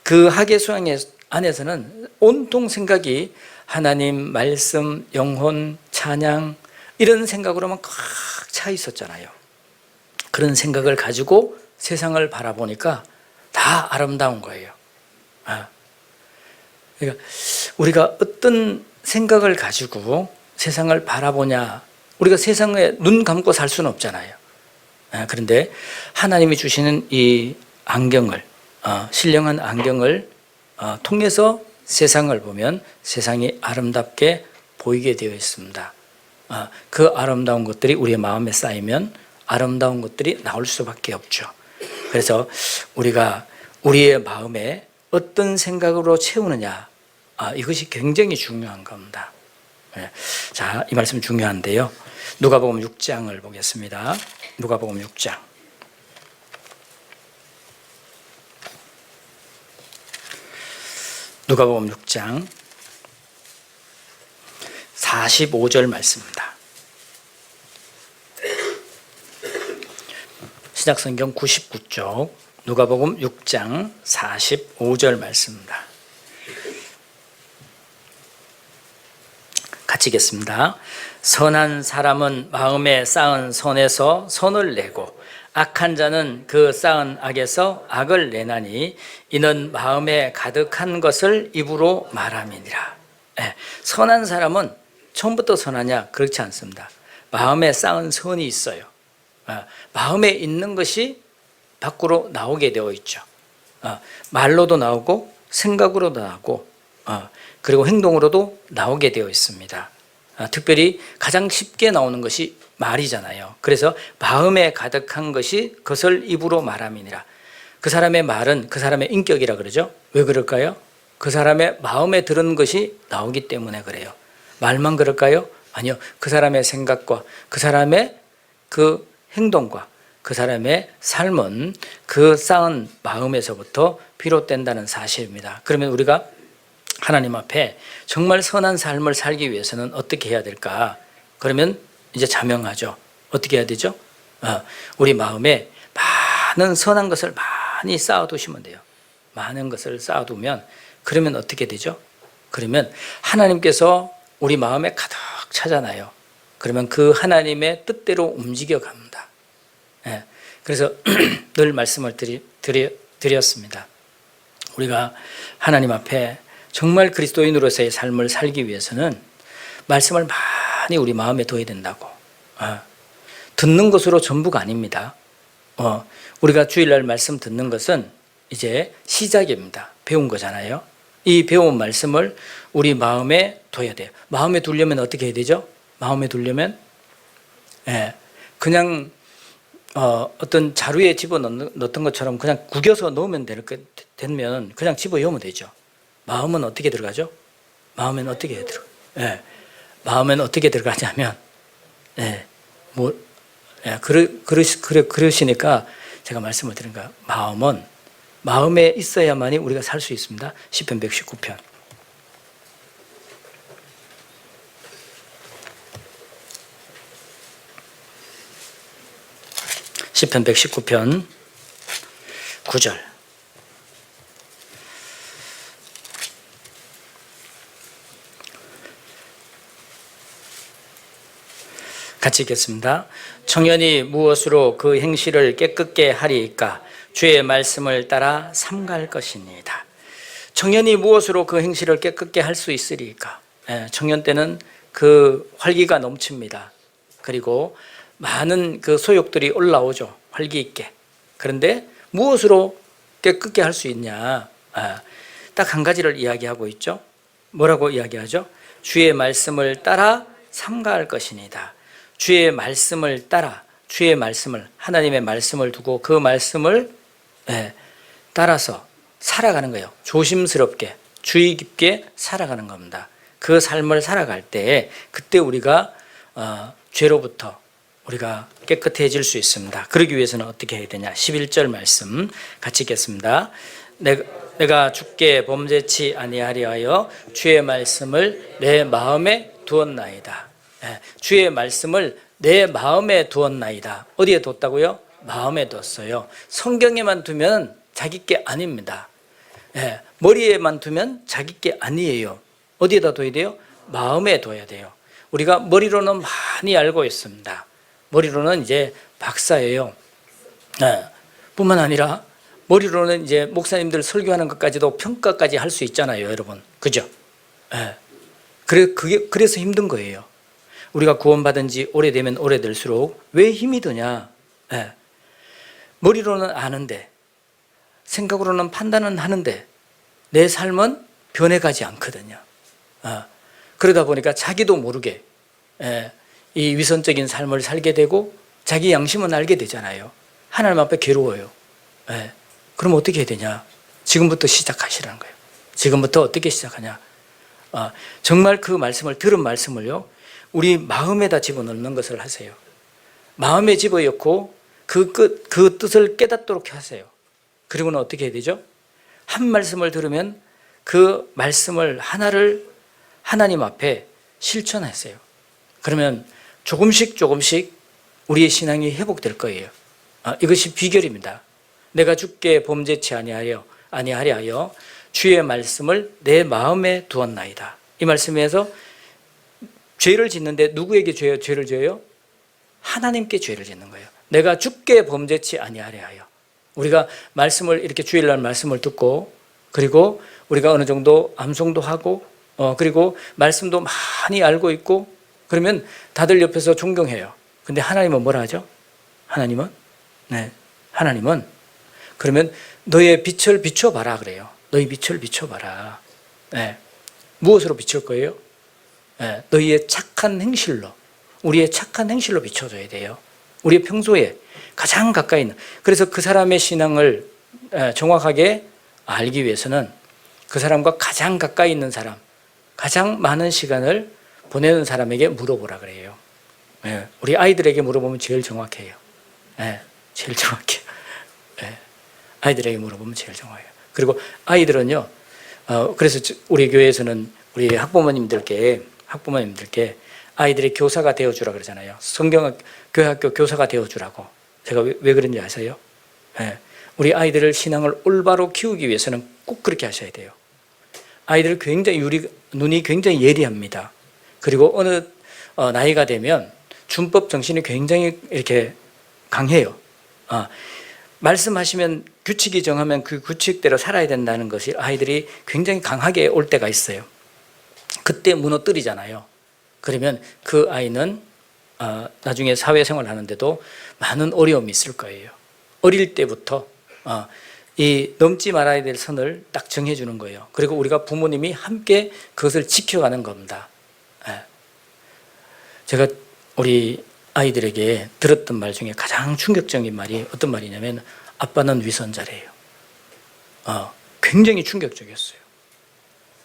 그 학예 수양회 안에서는 온통 생각이 하나님, 말씀, 영혼, 찬양 이런 생각으로만 꽉 차 있었잖아요. 그런 생각을 가지고 세상을 바라보니까 다 아름다운 거예요. 그러니까 우리가 어떤 생각을 가지고 세상을 바라보냐, 우리가 세상에 눈 감고 살 수는 없잖아요. 그런데 하나님이 주시는 이 안경을, 신령한 안경을 통해서 세상을 보면 세상이 아름답게 보이게 되어 있습니다. 그 아름다운 것들이 우리의 마음에 쌓이면 아름다운 것들이 나올 수밖에 없죠. 그래서 우리가 우리의 마음에 어떤 생각으로 채우느냐, 이것이 굉장히 중요한 겁니다. 자, 이 말씀 중요한데요. 누가복음 6장을 보겠습니다. 누가복음 6장. 누가복음 6장 45절 말씀입니다. 신약성경 99쪽 누가복음 6장 45절 말씀입니다. 같이 읽겠습니다. 선한 사람은 마음에 쌓은 선에서 선을 내고 악한 자는 그 쌓은 악에서 악을 내나니 이는 마음에 가득한 것을 입으로 말함이니라. 선한 사람은 처음부터 선하냐? 그렇지 않습니다. 마음에 쌓은 선이 있어요. 마음에 있는 것이 밖으로 나오게 되어 있죠. 말로도 나오고 생각으로도 나오고 그리고 행동으로도 나오게 되어 있습니다. 특별히 가장 쉽게 나오는 것이 말이잖아요. 그래서 마음에 가득한 것이 그것을 입으로 말함이니라. 그 사람의 말은 그 사람의 인격이라 그러죠. 왜 그럴까요? 그 사람의 마음에 들은 것이 나오기 때문에 그래요. 말만 그럴까요? 아니요. 그 사람의 생각과 그 사람의 그 행동과 그 사람의 삶은 그 쌓은 마음에서부터 비롯된다는 사실입니다. 그러면 우리가 하나님 앞에 정말 선한 삶을 살기 위해서는 어떻게 해야 될까? 그러면 이제 자명하죠. 어떻게 해야 되죠? 우리 마음에 많은 선한 것을 많이 쌓아두시면 돼요. 많은 것을 쌓아두면 그러면 어떻게 되죠? 그러면 하나님께서 우리 마음에 가득 차잖아요. 그러면 그 하나님의 뜻대로 움직여 갑니다. 그래서 늘 말씀을 드렸습니다. 우리가 하나님 앞에 정말 그리스도인으로서의 삶을 살기 위해서는 말씀을 많이 우리 마음에 둬야 된다고. 듣는 것으로 전부가 아닙니다. 우리가 주일날 말씀 듣는 것은 이제 시작입니다. 배운 거잖아요. 이 배운 말씀을 우리 마음에 둬야 돼요. 마음에 두려면 어떻게 해야 되죠? 마음에 두려면 그냥 어떤 자루에 집어넣던 것처럼 그냥 구겨서 넣으면 되면 그냥 집어넣으면 되죠. 마음은 어떻게 들어가죠? 마음엔 어떻게 들어가요? 마음엔 어떻게 들어가냐면, 그러시니까 제가 말씀을 드린 거예요. 마음은 마음에 있어야만이 우리가 살 수 있습니다. 시편 119편. 시편 119편 9절. 같이 읽겠습니다. 청년이 무엇으로 그 행실을 깨끗게 하리이까? 주의 말씀을 따라 삼갈 것이니이다. 청년이 무엇으로 그 행실을 깨끗게 할 수 있으리까? 청년 때는 그 활기가 넘칩니다. 그리고 많은 그 소욕들이 올라오죠. 활기 있게. 그런데 무엇으로 깨끗게 할 수 있냐? 딱 한 가지를 이야기하고 있죠. 뭐라고 이야기하죠? 주의 말씀을 따라 삼가할 것이니다. 주의 말씀을 따라, 주의 말씀을, 하나님의 말씀을 두고 그 말씀을 따라서 살아가는 거예요. 조심스럽게, 주의 깊게 살아가는 겁니다. 그 삶을 살아갈 때 그때 우리가 죄로부터 우리가 깨끗해질 수 있습니다. 그러기 위해서는 어떻게 해야 되냐? 11절 말씀 같이 읽겠습니다. 내가 주께 범죄치 아니하리하여 주의 말씀을 내 마음에 두었나이다. 주의 말씀을 내 마음에 두었나이다. 어디에 뒀다고요? 마음에 뒀어요. 성경에만 두면 자기 게 아닙니다. 머리에만 두면 자기 게 아니에요. 어디에다 둬야 돼요? 마음에 둬야 돼요. 우리가 머리로는 많이 알고 있습니다. 머리로는 이제 박사예요. 뿐만 아니라 머리로는 이제 목사님들 설교하는 것까지도 평가까지 할 수 있잖아요, 여러분. 그죠? 그래서 힘든 거예요. 우리가 구원받은 지 오래되면 오래될수록 왜 힘이 드냐? 머리로는 아는데, 생각으로는 판단은 하는데 내 삶은 변해가지 않거든요. 그러다 보니까 자기도 모르게 이 위선적인 삶을 살게 되고 자기 양심은 알게 되잖아요. 하나님 앞에 괴로워요. 그럼 어떻게 해야 되냐? 지금부터 시작하시라는 거예요. 지금부터 어떻게 시작하냐? 정말 그 말씀을, 들은 말씀을요, 우리 마음에다 집어넣는 것을 하세요. 마음에 집어넣고 그 뜻을 깨닫도록 하세요. 그리고는 어떻게 해야 되죠? 한 말씀을 들으면 그 말씀을 하나를 하나님 앞에 실천하세요. 그러면 조금씩 우리의 신앙이 회복될 거예요. 이것이 비결입니다. 내가 주께 범죄치 아니하리하여 주의 말씀을 내 마음에 두었나이다. 이 말씀에서 죄를 짓는데 누구에게 죄를 져요? 하나님께 죄를 짓는 거예요. 내가 주께 범죄치 아니하리하여. 우리가 말씀을 이렇게 주일날 말씀을 듣고, 그리고 우리가 어느 정도 암송도 하고, 그리고 말씀도 많이 알고 있고, 그러면 다들 옆에서 존경해요. 근데 하나님은 뭐라 하죠? 하나님은 그러면 너의 빛을 비춰봐라 그래요. 너희 빛을 비춰봐라. 무엇으로 비출 거예요? 너희의 착한 행실로, 우리의 착한 행실로 비춰줘야 돼요. 우리의 평소에 가장 가까이 있는. 그래서 그 사람의 신앙을 정확하게 알기 위해서는 그 사람과 가장 가까이 있는 사람, 가장 많은 시간을 보내는 사람에게 물어보라 그래요. 우리 아이들에게 물어보면 제일 정확해요. 제일 정확해요. 아이들에게 물어보면 제일 정확해요. 그리고 아이들은요, 그래서 우리 교회에서는 우리 학부모님들께 아이들의 교사가 되어주라 그러잖아요. 교회학교 교사가 되어주라고. 제가 왜 그런지 아세요? 우리 아이들을 신앙을 올바로 키우기 위해서는 꼭 그렇게 하셔야 돼요. 아이들 눈이 굉장히 예리합니다. 그리고 어느 나이가 되면 준법 정신이 굉장히 이렇게 강해요. 말씀하시면 규칙이 정하면 그 규칙대로 살아야 된다는 것이 아이들이 굉장히 강하게 올 때가 있어요. 그때 무너뜨리잖아요. 그러면 그 아이는 나중에 사회생활 하는데도 많은 어려움이 있을 거예요. 어릴 때부터 이 넘지 말아야 될 선을 딱 정해주는 거예요. 그리고 우리가 부모님이 함께 그것을 지켜가는 겁니다. 제가 우리 아이들에게 들었던 말 중에 가장 충격적인 말이 어떤 말이냐면, 아빠는 위선자래요. 굉장히 충격적이었어요.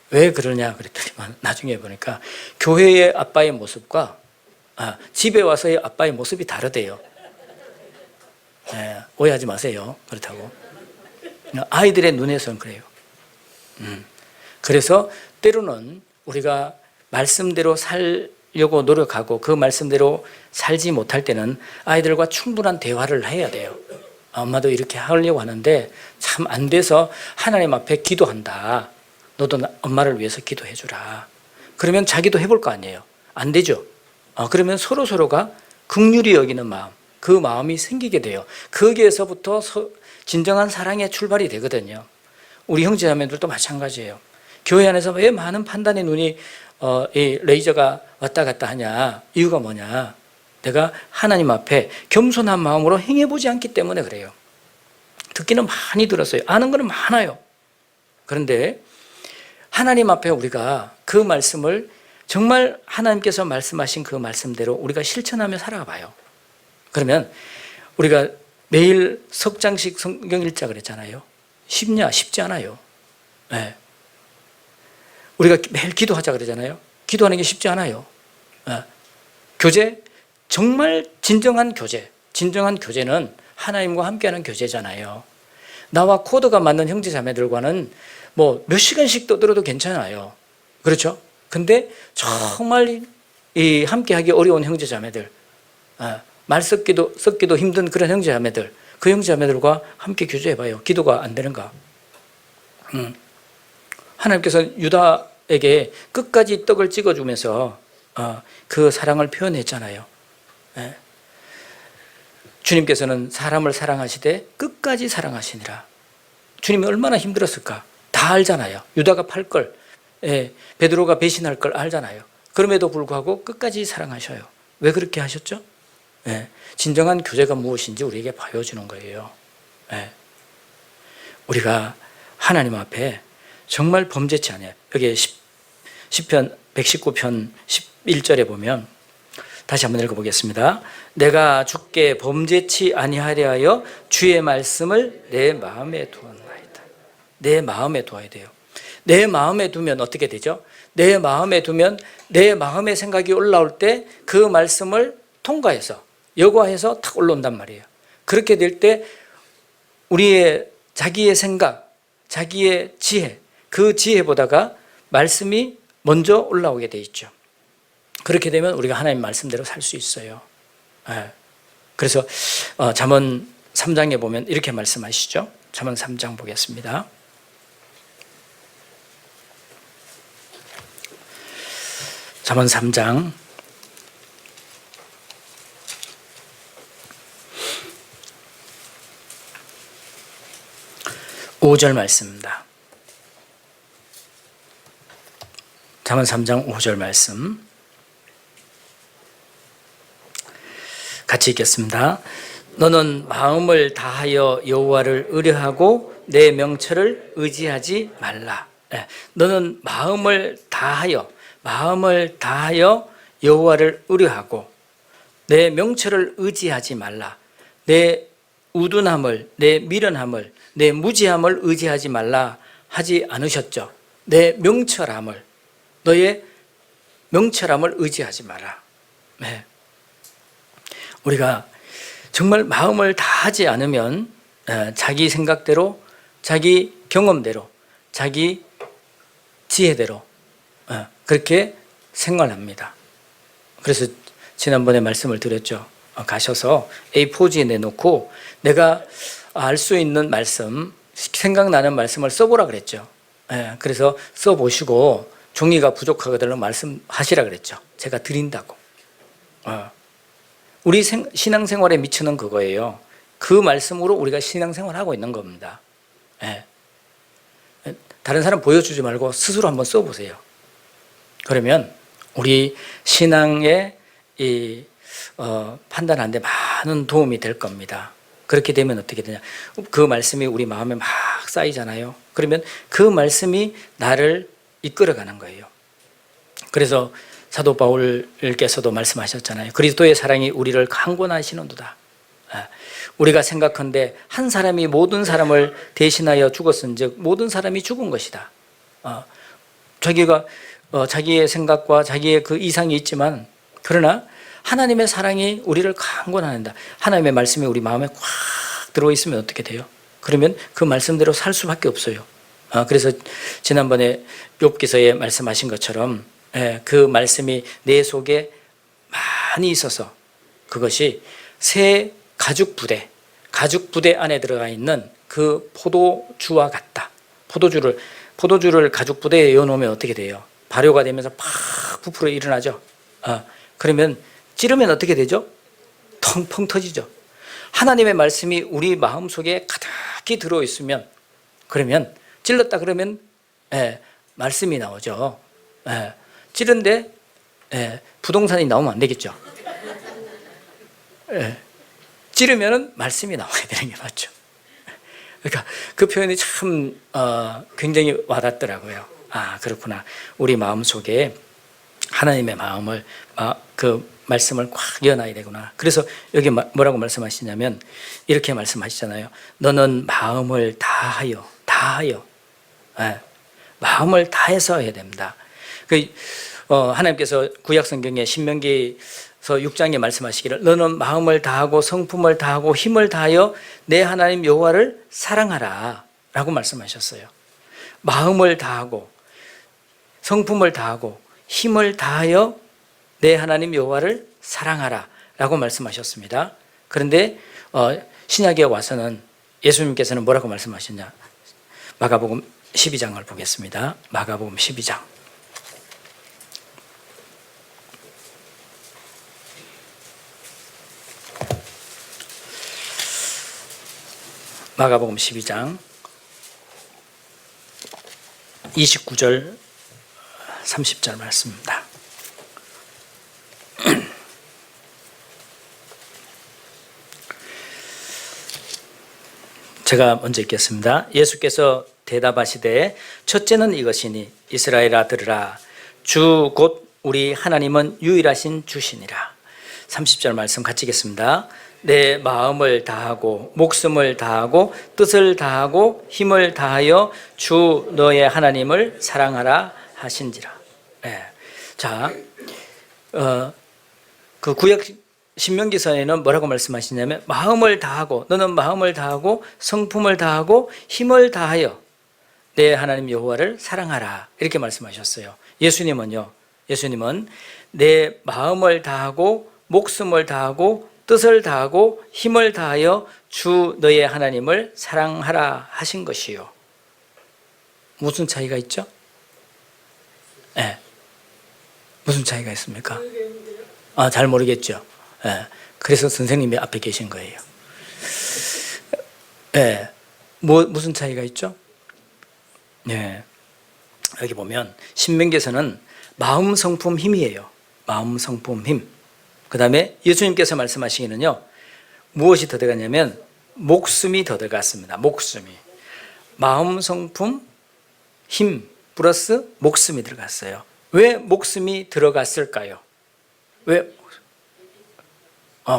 왜 그러냐 그랬더니 나중에 보니까 교회의 아빠의 모습과 집에 와서의 아빠의 모습이 다르대요. 오해하지 마세요. 그렇다고. 아이들의 눈에서는 그래요. 그래서 때로는 우리가 말씀대로 살려고 노력하고 그 말씀대로 살지 못할 때는 아이들과 충분한 대화를 해야 돼요. 엄마도 이렇게 하려고 하는데 참 안 돼서 하나님 앞에 기도한다. 너도 엄마를 위해서 기도해 주라. 그러면 자기도 해볼 거 아니에요. 안 되죠. 그러면 서로가 긍휼히 여기는 마음, 그 마음이 생기게 돼요. 거기에서부터 진정한 사랑의 출발이 되거든요. 우리 형제자매들도 마찬가지예요. 교회 안에서 왜 많은 판단의 눈이 이 레이저가 왔다 갔다 하냐? 이유가 뭐냐? 내가 하나님 앞에 겸손한 마음으로 행해보지 않기 때문에 그래요. 듣기는 많이 들었어요. 아는 거는 많아요. 그런데 하나님 앞에 우리가 그 말씀을 정말 하나님께서 말씀하신 그 말씀대로 우리가 실천하며 살아가봐요. 그러면 우리가 매일 석 장씩 성경 읽자 그랬잖아요. 쉽냐? 쉽지 않아요. 네. 우리가 매일 기도하자 그러잖아요. 기도하는 게 쉽지 않아요. 네. 교제, 정말 진정한 교제는 하나님과 함께하는 교제잖아요. 나와 코드가 맞는 형제 자매들과는 뭐 몇 시간씩 떠들어도 괜찮아요. 그렇죠? 근데 정말 이 함께하기 어려운 형제 자매들, 말 섞기도 힘든 그런 형제 자매들, 그 형제 자매들과 함께 교제해봐요. 기도가 안 되는가? 하나님께서 유다에게 끝까지 떡을 찍어주면서 그 사랑을 표현했잖아요. 주님께서는 사람을 사랑하시되 끝까지 사랑하시니라. 주님이 얼마나 힘들었을까? 다 알잖아요. 유다가 팔 걸, 베드로가 배신할 걸 알잖아요. 그럼에도 불구하고 끝까지 사랑하셔요. 왜 그렇게 하셨죠? 진정한 교제가 무엇인지 우리에게 보여주는 거예요. 우리가 하나님 앞에 정말 범죄치 않아요. 여기 시편 119편 11절에 보면 다시 한번 읽어보겠습니다. 내가 주께 범죄치 아니하려 하여 주의 말씀을 내 마음에 두었나이다. 내 마음에 두어야 돼요. 내 마음에 두면 어떻게 되죠? 내 마음에 두면 내 마음의 생각이 올라올 때 그 말씀을 통과해서 여과해서 탁 올라온단 말이에요. 그렇게 될 때 우리의 자기의 생각, 자기의 지혜, 그 지혜보다가 말씀이 먼저 올라오게 돼 있죠. 그렇게 되면 우리가 하나님 말씀대로 살 수 있어요. 그래서 잠언 3장에 보면 이렇게 말씀하시죠. 잠언 3장 보겠습니다. 잠언 3장 5절 말씀입니다. 잠언 3장 5절 말씀 같이 읽겠습니다. 너는 마음을 다하여 여호와를 의뢰하고 내 명철을 의지하지 말라. 너는 마음을 다하여 여호와를 의뢰하고 내 명철을 의지하지 말라. 내 우둔함을, 내 미련함을, 내 무지함을 의지하지 말라 하지 않으셨죠. 내 명철함을, 너의 명철함을 의지하지 마라. 우리가 정말 마음을 다하지 않으면 자기 생각대로, 자기 경험대로, 자기 지혜대로 그렇게 생활합니다. 그래서 지난번에 말씀을 드렸죠. 가셔서 A4지에 내놓고 내가 알 수 있는 말씀, 생각나는 말씀을 써보라 그랬죠. 그래서 써보시고 종이가 부족하거든 말씀하시라 그랬죠. 제가 드린다고. 우리 신앙생활에 미치는 그거예요. 그 말씀으로 우리가 신앙생활하고 있는 겁니다. 다른 사람 보여주지 말고 스스로 한번 써보세요. 그러면 우리 신앙의 판단하는 데 많은 도움이 될 겁니다. 그렇게 되면 어떻게 되냐? 그 말씀이 우리 마음에 막 쌓이잖아요. 그러면 그 말씀이 나를 이끌어가는 거예요. 그래서 사도 바울께서도 말씀하셨잖아요. 그리스도의 사랑이 우리를 강권하시는도다. 우리가 생각한데 한 사람이 모든 사람을 대신하여 죽었은즉 모든 사람이 죽은 것이다. 자기가 자기의 생각과 자기의 그 이상이 있지만 그러나 하나님의 사랑이 우리를 강권한다. 하나님의 말씀이 우리 마음에 꽉 들어있으면 어떻게 돼요? 그러면 그 말씀대로 살 수밖에 없어요. 그래서 지난번에 욥기서에 말씀하신 것처럼 그 말씀이 내 속에 많이 있어서 그것이 새 가죽 부대 안에 들어가 있는 그 포도주와 같다. 포도주를 가죽 부대에 넣어놓으면 어떻게 돼요? 발효가 되면서 팍 부풀어 일어나죠. 그러면 찌르면 어떻게 되죠? 텅텅 터지죠. 하나님의 말씀이 우리 마음속에 가득히 들어있으면, 그러면 찔렀다 그러면 말씀이 나오죠. 찌른데 부동산이 나오면 안 되겠죠. 찌르면 말씀이 나와야 되는 게 맞죠. 그러니까 그 표현이 참 굉장히 와닿더라고요. 그렇구나. 우리 마음속에 하나님의 마음을, 그 말씀을 꽉 이어놔야 되구나. 그래서 여기 뭐라고 말씀하시냐면 이렇게 말씀하시잖아요. 너는 마음을 다하여 마음을 다해서 해야 됩니다. 하나님께서 구약성경에 신명기서 6장에 말씀하시기를 너는 마음을 다하고 성품을 다하고 힘을 다하여 내 하나님 여호와를 사랑하라 라고 말씀하셨어요. 마음을 다하고 성품을 다하고 힘을 다하여 내 하나님 여호와를 사랑하라 라고 말씀하셨습니다. 그런데 신약에 와서는 예수님께서는 뭐라고 말씀하셨냐. 마가복음 12장을 보겠습니다. 마가복음 12장. 마가복음 12장 29절 30절 말씀입니다. 제가 먼저 읽겠습니다. 예수께서 대답하시되 첫째는 이것이니 이스라엘아 들으라. 주 곧 우리 하나님은 유일하신 주시니라. 30절 말씀 같이 읽겠습니다. 내 마음을 다하고 목숨을 다하고 뜻을 다하고 힘을 다하여 주 너의 하나님을 사랑하라 하신지라. 자, 그 구약 신명기서에는 뭐라고 말씀하시냐면 마음을 다하고 너는 마음을 다하고 성품을 다하고 힘을 다하여 내 하나님 여호와를 사랑하라 이렇게 말씀하셨어요. 예수님은요. 예수님은 내 마음을 다하고 목숨을 다하고 뜻을 다하고 힘을 다하여 주 너의 하나님을 사랑하라 하신 것이요. 무슨 차이가 있죠? 무슨 차이가 있습니까? 잘 모르겠죠. 그래서 선생님이 앞에 계신 거예요. 무슨 차이가 있죠? 여기 보면 신명기에서는 마음, 성품, 힘이에요. 마음, 성품, 힘. 그 다음에 예수님께서 말씀하시기는요, 무엇이 더 들어갔냐면 목숨이 더 들어갔습니다. 목숨이. 마음, 성품, 힘 플러스 목숨이 들어갔어요. 왜 목숨이 들어갔을까요? 왜?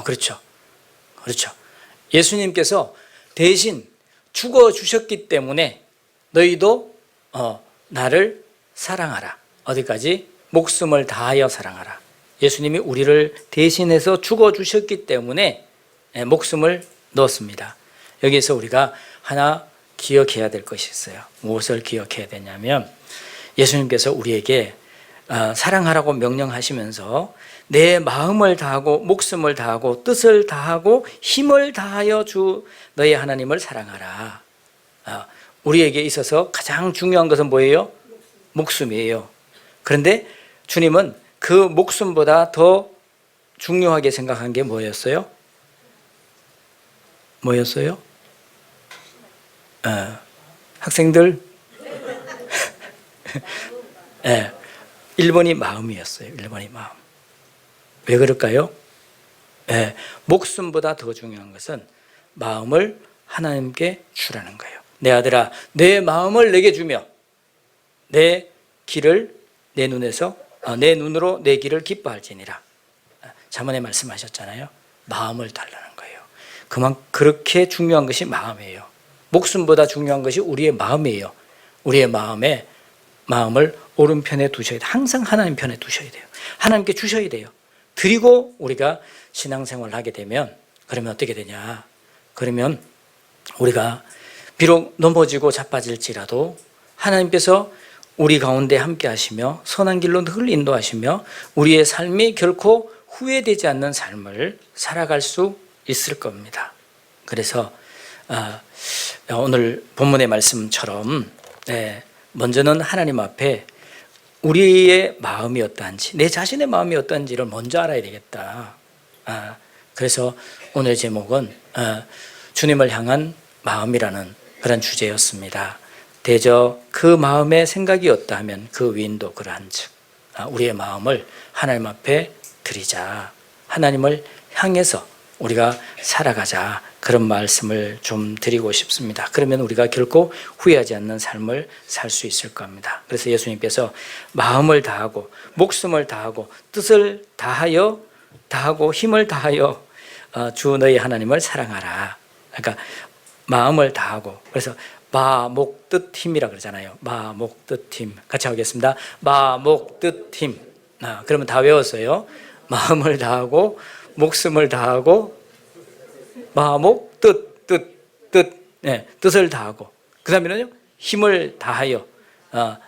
그렇죠. 예수님께서 대신 죽어주셨기 때문에 너희도 나를 사랑하라. 어디까지? 목숨을 다하여 사랑하라. 예수님이 우리를 대신해서 죽어주셨기 때문에 목숨을 넣었습니다. 여기에서 우리가 하나 기억해야 될 것이 있어요. 무엇을 기억해야 되냐면 예수님께서 우리에게 사랑하라고 명령하시면서 내 마음을 다하고 목숨을 다하고 뜻을 다하고 힘을 다하여 주 너의 하나님을 사랑하라. 우리에게 있어서 가장 중요한 것은 뭐예요? 목숨이에요. 그런데 주님은 그 목숨보다 더 중요하게 생각한 게 뭐였어요? 학생들? 1번이 마음이었어요. 1번이 마음. 왜 그럴까요? 목숨보다 더 중요한 것은 마음을 하나님께 주라는 거예요. 내 아들아, 내 마음을 내게 주며 내 길을 내 눈으로 내 길을 기뻐할지니라. 자문에 말씀하셨잖아요. 마음을 달라는 거예요. 그렇게 중요한 것이 마음이에요. 목숨보다 중요한 것이 우리의 마음이에요. 우리의 마음을 오른편에 두셔야 돼요. 항상 하나님 편에 두셔야 돼요. 하나님께 주셔야 돼요. 드리고 우리가 신앙생활을 하게 되면 그러면 어떻게 되냐? 그러면 우리가 비록 넘어지고 자빠질지라도 하나님께서 우리 가운데 함께 하시며 선한 길로 늘 인도하시며 우리의 삶이 결코 후회되지 않는 삶을 살아갈 수 있을 겁니다. 그래서 오늘 본문의 말씀처럼 먼저는 하나님 앞에 우리의 마음이 어떠한지, 내 자신의 마음이 어떠한지를 먼저 알아야 되겠다. 그래서 오늘 제목은 주님을 향한 마음이라는 그런 주제였습니다. 대저 그 마음의 생각이 없다 하면 그 위인도 그러한즉 우리의 마음을 하나님 앞에 드리자. 하나님을 향해서 우리가 살아가자. 그런 말씀을 좀 드리고 싶습니다. 그러면 우리가 결코 후회하지 않는 삶을 살 수 있을 겁니다. 그래서 예수님께서 마음을 다하고 목숨을 다하고 뜻을 다하고 힘을 다하여 주 너희 하나님을 사랑하라. 그러니까 마음을 다하고, 그래서 마, 목, 뜻, 힘이라 그러잖아요. 마, 목, 뜻, 힘. 같이 하겠습니다. 마, 목, 뜻, 힘. 그러면 다 외웠어요. 마음을 다하고 목숨을 다하고 마, 목, 뜻, 네, 뜻을 다하고, 그 다음에는요 힘을 다하여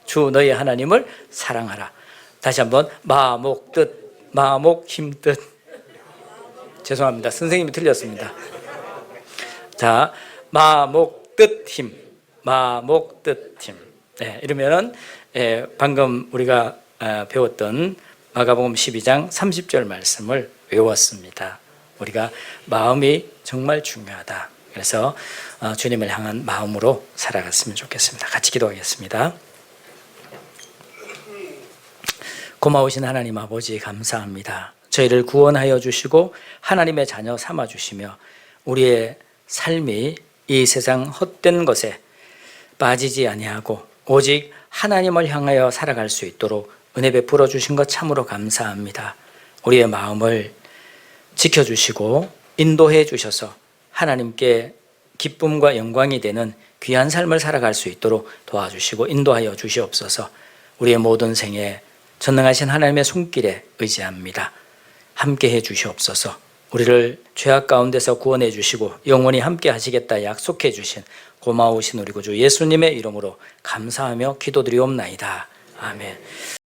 주 너희 하나님을 사랑하라. 다시 한번 마, 목, 뜻, 마, 목, 힘, 뜻. 죄송합니다. 선생님이 틀렸습니다. 자, 마, 목, 뜻, 힘. 마, 목, 뜻, 힘. 네, 이러면은 방금 우리가 배웠던 마가복음 12장 30절 말씀을 외웠습니다. 우리가 마음이 정말 중요하다. 그래서 주님을 향한 마음으로 살아갔으면 좋겠습니다. 같이 기도하겠습니다. 고마우신 하나님 아버지 감사합니다. 저희를 구원하여 주시고 하나님의 자녀 삼아 주시며 우리의 삶이 이 세상 헛된 것에 빠지지 아니하고 오직 하나님을 향하여 살아갈 수 있도록 은혜 베풀어 주신 것 참으로 감사합니다. 우리의 마음을 지켜주시고 인도해 주셔서 하나님께 기쁨과 영광이 되는 귀한 삶을 살아갈 수 있도록 도와주시고 인도하여 주시옵소서. 우리의 모든 생에 전능하신 하나님의 손길에 의지합니다. 함께해 주시옵소서. 우리를 죄악 가운데서 구원해 주시고 영원히 함께 하시겠다 약속해 주신 고마우신 우리 구주 예수님의 이름으로 감사하며 기도드리옵나이다. 아멘.